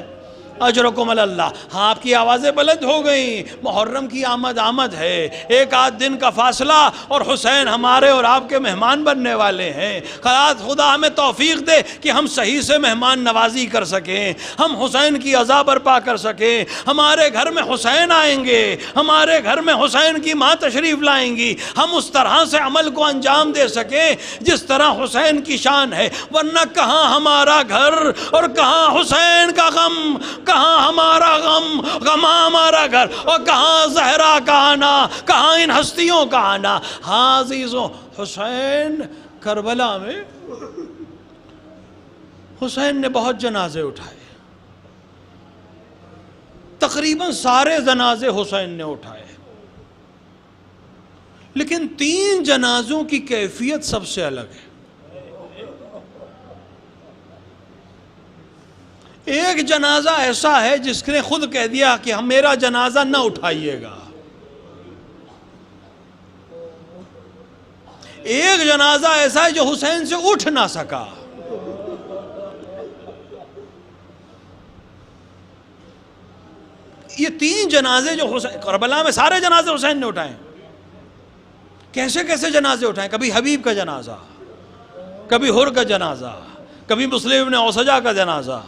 اجرکم اللہ۔ ہاں آپ کی آوازیں بلند ہو گئیں، محرم کی آمد ہے، ایک آدھ دن کا فاصلہ اور حسین ہمارے اور آپ کے مہمان بننے والے ہیں۔ خدا ہمیں توفیق دے کہ ہم صحیح سے مہمان نوازی کر سکیں، ہم حسین کی عزا برپا کر سکیں، ہمارے گھر میں حسین آئیں گے، ہمارے گھر میں حسین کی ماں تشریف لائیں گی، ہم اس طرح سے عمل کو انجام دے سکیں جس طرح حسین کی شان ہے، ورنہ کہاں ہمارا گھر اور کہاں حسین کا غم، کہاں ہمارا غم، کہاں ہمارا گھر، اور کہاں زہرا کا آنا، کہاں ان ہستیوں کا آنا۔ ہاں عزیزوں، حسین کربلا میں حسین نے بہت جنازے اٹھائے، تقریباً سارے جنازے حسین نے اٹھائے، لیکن 3 جنازوں کی کیفیت سب سے الگ ہے۔ ایک جنازہ ایسا ہے جس نے خود کہہ دیا کہ ہم میرا جنازہ نہ اٹھائیے گا، ایک جنازہ ایسا ہے جو حسین سے اٹھ نہ سکا۔ یہ 3 جنازے جو حسین کربلا میں سارے جنازے حسین نے اٹھائے، کیسے کیسے جنازے اٹھائے؟ کبھی حبیب کا جنازہ، کبھی حر کا جنازہ، کبھی مسلم بن اوسجہ کا جنازہ،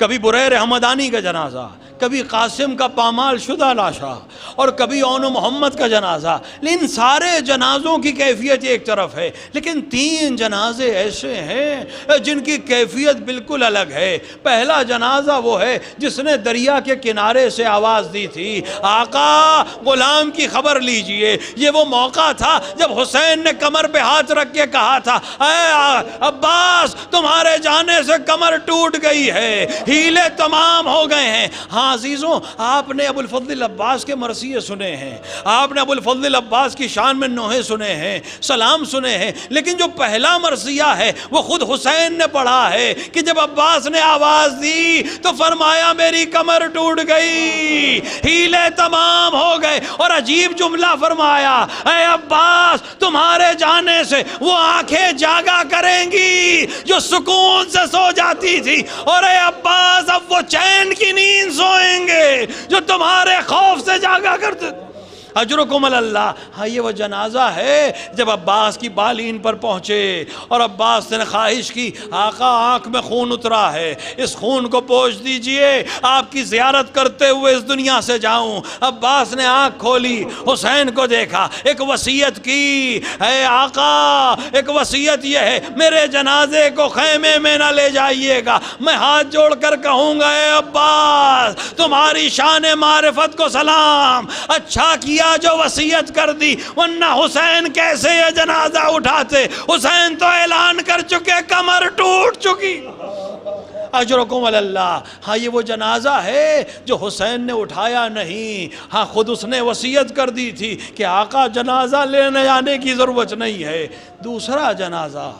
کبھی بریر حمدانی کا جنازہ، کبھی قاسم کا پامال شدہ لاشا، اور کبھی اون محمد کا جنازہ۔ لیکن سارے جنازوں کی کیفیت ایک طرف ہے، لیکن 3 جنازے ایسے ہیں جن کی کیفیت بالکل الگ ہے۔ پہلا جنازہ وہ ہے جس نے دریا کے کنارے سے آواز دی تھی، آقا غلام کی خبر لیجئے۔ یہ وہ موقع تھا جب حسین نے کمر پہ ہاتھ رکھ کے کہا تھا، اے عباس تمہارے جانے سے کمر ٹوٹ گئی ہے، ہیلے تمام ہو گئے ہیں۔ ہاں عزیزوں، آپ نے ابو الفضل عباس کے مرثیے سنے ہیں، آپ نے ابو الفضل عباس کی شان میں نوحے سنے ہیں، سلام سنے ہیں، لیکن جو پہلا مرثیہ ہے وہ خود حسین نے پڑھا ہے کہ جب عباس نے آواز دی تو فرمایا میری کمر ٹوٹ گئی، ہیلے تمام ہو گئے، اور عجیب جملہ فرمایا، اے عباس تمہارے جانے سے وہ آنکھیں جاگا کریں گی جو سکون سے سو جاتی تھی، اور اے عباس اب وہ چین کی نیند سوئیں گے جو تمہارے خوف سے جاگا کرتے۔ اجرکم اللہ۔ ہاں یہ وہ جنازہ ہے جب عباس کی بالین پر پہنچے اور عباس نے خواہش کی، آقا آنکھ میں خون اترا ہے، اس خون کو پوچھ دیجئے، آپ کی زیارت کرتے ہوئے اس دنیا سے جاؤں۔ عباس نے آنکھ کھولی، حسین کو دیکھا، ایک وصیت کی، اے آقا ایک وصیت یہ ہے میرے جنازے کو خیمے میں نہ لے جائیے گا، میں ہاتھ جوڑ کر کہوں گا اے عباس تمہاری شان معرفت کو سلام، اچھا کیا جو وصیت کر دی، ورنہ حسین کیسے یہ جنازہ اٹھاتے؟ حسین تو اعلان کر چکے کمر ٹوٹ چکی۔ اجرکم اللہ۔ ہاں یہ وہ جنازہ ہے جو حسین نے اٹھایا نہیں، ہاں خود اس نے وصیت کر دی تھی کہ آقا جنازہ لینے جانے کی ضرورت نہیں ہے۔ دوسرا جنازہ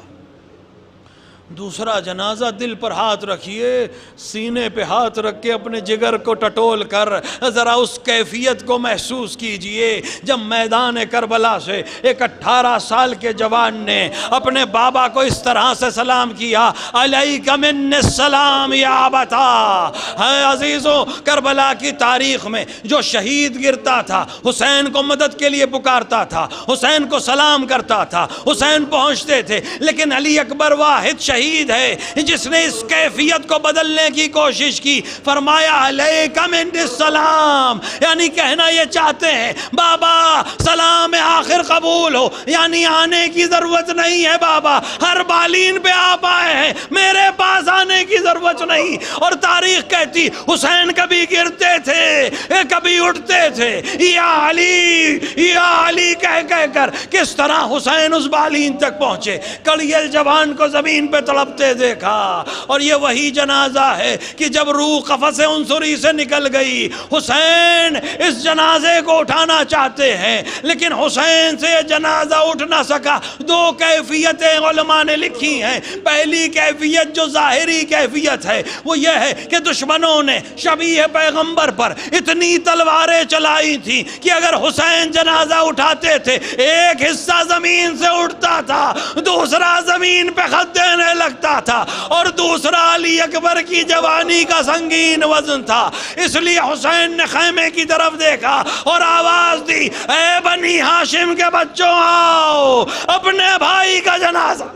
دوسرا جنازہ دل پر ہاتھ رکھیے، سینے پہ ہاتھ رکھ کے اپنے جگر کو ٹٹول کر ذرا اس کیفیت کو محسوس کیجئے جب میدان کربلا سے ایک 18 سال کے جوان نے اپنے بابا کو اس طرح سے سلام کیا، علیک من السلام یا ابتا۔ عزیزوں، کربلا کی تاریخ میں جو شہید گرتا تھا، حسین کو مدد کے لیے پکارتا تھا، حسین کو سلام کرتا تھا، حسین پہنچتے تھے، لیکن علی اکبر واحد شہید ہے جس نے اس کیفیت کو بدلنے کی کوشش کی۔ فرمایا علیک من السلام، یعنی کہنا یہ چاہتے ہیں بابا سلام آخر قبول ہو، یعنی آنے کی ضرورت نہیں ہے بابا، ہر بالین پہ آپ آئے ہیں، میرے پاس آنے کی ضرورت نہیں۔ اور تاریخ کہتی حسین کبھی گرتے تھے کبھی اٹھتے تھے، یا علی کہہ کر کس طرح حسین اس بالین تک پہنچے، کڑیل جوان کو زمین پہ تڑپتے دیکھا۔ اور یہ وہی جنازہ ہے کہ جب روح قفس عنصری سے نکل گئی، حسین اس جنازے کو اٹھانا چاہتے ہیں لیکن حسین سے یہ جنازہ اٹھ نہ سکا۔ دو کیفیتیں علماء نے لکھی ہیں۔ پہلی کیفیت جو ظاہری کیفیت ہے وہ یہ ہے کہ دشمنوں نے شبیہ پیغمبر پر اتنی تلواریں چلائی تھیں کہ اگر حسین جنازہ اٹھاتے تھے ایک حصہ زمین سے اٹھتا تھا، دوسرا زمین پہ خط دینے لگتا تھا، اور دوسرا علی اکبر کی جوانی کا سنگین وزن تھا۔ اس لیے حسین نے خیمے کی طرف دیکھا اور آواز دی، اے بنی ہاشم کے بچوں آؤ، اپنے بھائی کا جنازہ۔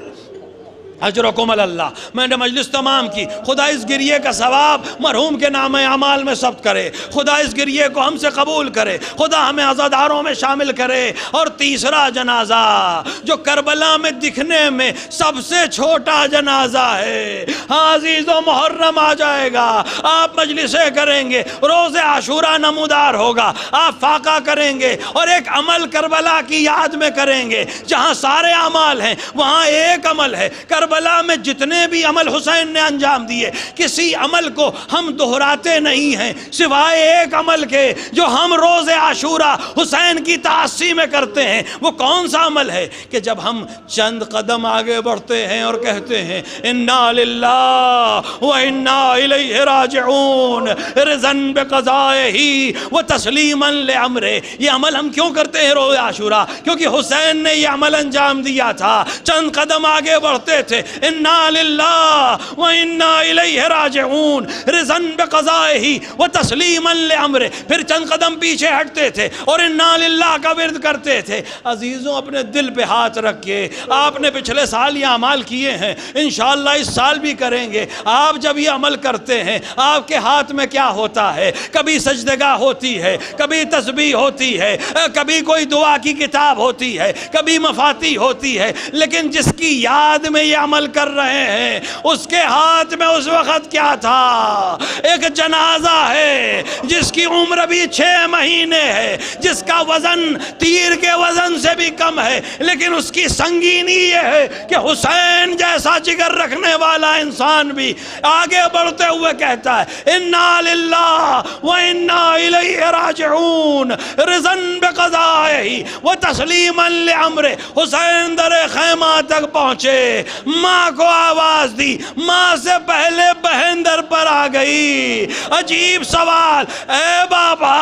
اجرکم اللہ۔ میں نے مجلس تمام کی، خدا اس گریے کا ثواب مرحوم کے نام اعمال میں ثبت کرے، خدا اس گریے کو ہم سے قبول کرے، خدا ہمیں عزاداروں میں شامل کرے۔ اور تیسرا جنازہ جو کربلا میں دکھنے میں سب سے چھوٹا جنازہ ہے، ہاں عزیزو محرم آ جائے گا، آپ مجلسیں کریں گے، روز عاشوراء نمودار ہوگا، آپ فاقہ کریں گے اور ایک عمل کربلا کی یاد میں کریں گے۔ جہاں سارے اعمال ہیں وہاں ایک عمل ہے۔ کربلا میں جتنے بھی عمل حسین نے انجام دیے، کسی عمل کو ہم دہراتے نہیں ہیں سوائے ایک عمل کے جو ہم روز عاشوراء حسین کی تعاصی میں کرتے ہیں۔ وہ کون سا عمل ہے کہ جب ہم چند قدم آگے بڑھتے ہیں اور کہتے ہیں انا للہ و انا الیہ راجعون رضا بقضائہ و تسلیما لامرہ۔ یہ عمل ہم کیوں کرتے ہیں روز عاشوراء؟ کیونکہ حسین نے یہ عمل انجام دیا تھا۔ چند قدم آگے بڑھتے تھے، انا للہ و انا الیہ راجعون رضا بقضائہ و تسلیما لامرہ، پھر چند قدم پیچھے ہٹتے تھے اور انا للہ کا ورد کرتے تھے۔ عزیزوں، اپنے دل پہ ہاتھ رکھ کے، آپ نے پچھلے سال یہ اعمال کیے ہیں، انشاءاللہ اس سال بھی کریں گے۔ آپ جب یہ عمل کرتے ہیں آپ کے ہاتھ میں کیا ہوتا ہے؟ کبھی سجدگاہ ہوتی ہے، کبھی تسبیح ہوتی ہے، کبھی کوئی دعا کی کتاب ہوتی ہے، کبھی مفاتیح ہوتی ہے، لیکن جس کی یاد میں یہ عمل کر رہے ہیں اس کے ہاتھ میں اس وقت کیا تھا؟ ایک جنازہ ہے جس کی عمر بھی 6 مہینے ہے، جس کا وزن تیر کے وزن سے بھی کم ہے، لیکن اس کی سنگینی یہ ہے کہ حسین جیسا جگر رکھنے والا انسان بھی آگے بڑھتے ہوئے کہتا ہے انا للہ و انا الیہ راجعون رضا بقضائہ و تسلیما لامرہ۔ حسین در خیمہ تک پہنچے، ماں کو آواز دی، ماں سے پہلے بہن در پر آ گئی۔ عجیب سوال، اے بابا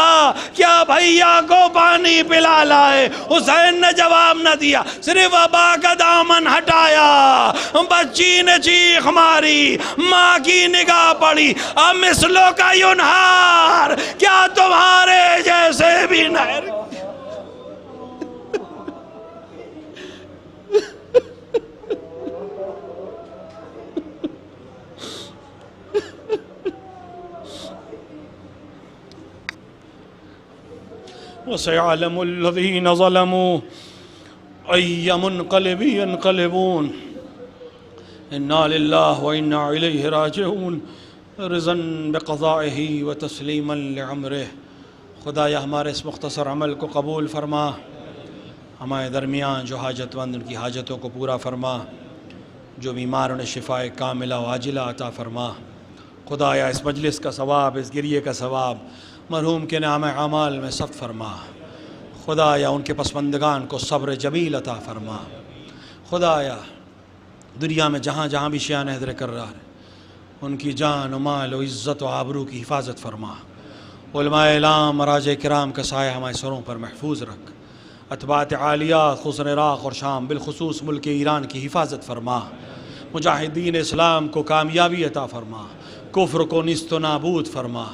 کیا بھیا کو پانی پلا لائے؟ حسین نے جواب نہ دیا، صرف ابا کا دامن ہٹایا۔ بچی نے چیخ ماری، ماں کی نگاہ پڑی، امثلو کا ینہار، کیا تمہارے جیسے بھی نہر؟ وَسَيَعْلَمُ الَّذِينَ ظَلَمُوا أَيَّ مُنْقَلِبٍ يَنْقَلِبُونَ إِنَّا لِلَّهِ وَإِنَّا إِلَيْهِ رَاجِعُونَ رِضًا بِقَضَائِهِ وَتَسْلِيمًا لِعَمْرِهِ۔ خدایا ہمارے اس مختصر عمل کو قبول فرما، ہمارے درمیان جو حاجت مند ان کی حاجتوں کو پورا فرما، جو بیمار انہیں شفاء کاملہ و عاجلہ عطا فرما۔ خدایا اس مجلس کا ثواب، اس گریے کا ثواب مرحوم کے نام اعمال میں ثبت فرما۔ خدایا ان کے پسماندگان کو صبر جمیل عطا فرما۔ خدایا دنیا میں جہاں جہاں بھی شیعہ حیدر کرار ہے ان کی جان و مال و عزت و آبرو کی حفاظت فرما، علماء اعلام مراجع کرام کا سایہ ہمارے سروں پر محفوظ رکھ، اتباعت عالیات خصوصاً عراق اور شام بالخصوص ملک ایران کی حفاظت فرما، مجاہدین اسلام کو کامیابی عطا فرما، کفر کو نیست و نابود فرما۔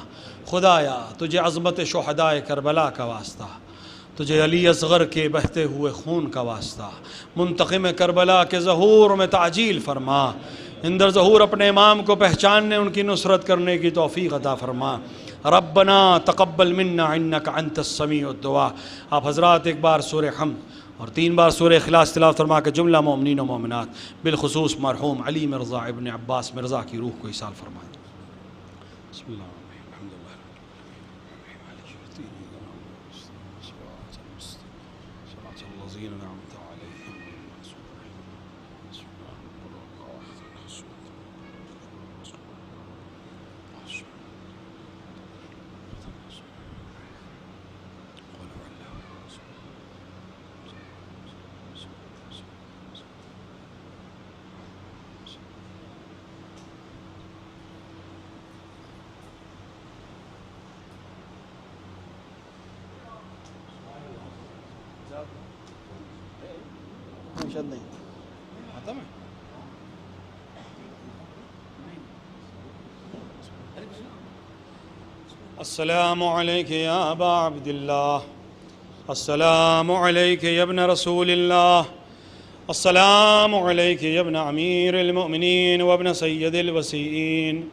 خدایا تجھے عظمت شہدائے کربلا کا واسطہ، تجھے علی اصغر کے بہتے ہوئے خون کا واسطہ، منتقم کربلا کے ظہور میں تعجیل فرما، اندر ظہور اپنے امام کو پہچاننے ان کی نصرت کرنے کی توفیق عطا فرما۔ ربنا تقبل منا انک انت السمیع الدعاء۔ آپ حضرات ایک بار سورہ حمد اور 3 بار سورہ اخلاص تلاوت فرما کے جملہ مومنین و مومنات بالخصوص مرحوم علی مرزا ابن عباس مرزا کی روح کو ایصال فرمائیں۔ بسم اللہ السلام عليك يا أبا عبد الله، السلام عليك يا ابن رسول الله، السلام عليك يا ابن أمير المؤمنين وابن سيد الوسيين،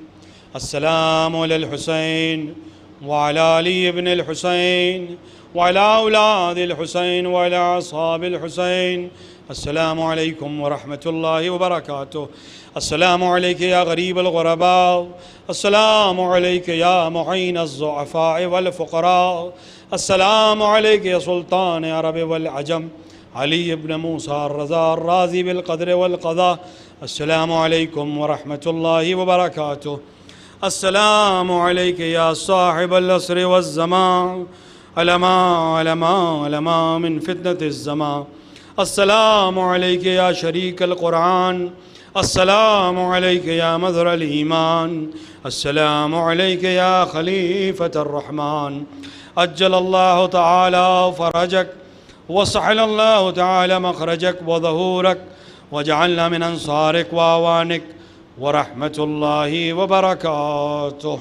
السلام على الحسين وعلى علي بن الحسين وعلى أولاد الحسين وعلى أصحاب الحسين، السلام عليكم ورحمة الله وبركاته، السلام عليك يا غريب الغرباء، السلام عليك يا معين الضعفاء والفقراء، السلام عليك يا سلطان عرب والعجم علي بن موسى الرضا الراضي بالقدر والقضاء، السلام عليكم ورحمة الله وبركاته، السلام عليك يا صاحب العصر والزمان، علما من فتنة الزمان، السلام عليك يا شريك القرآن، السلام عليك يا مظهر الإيمان، السلام عليك يا خليفة الرحمن، أجل الله تعالى فرجك وسهل الله تعالى مخرجك وظهورك وجعلنا من أنصارك وأعوانك ورحمة الله وبركاته.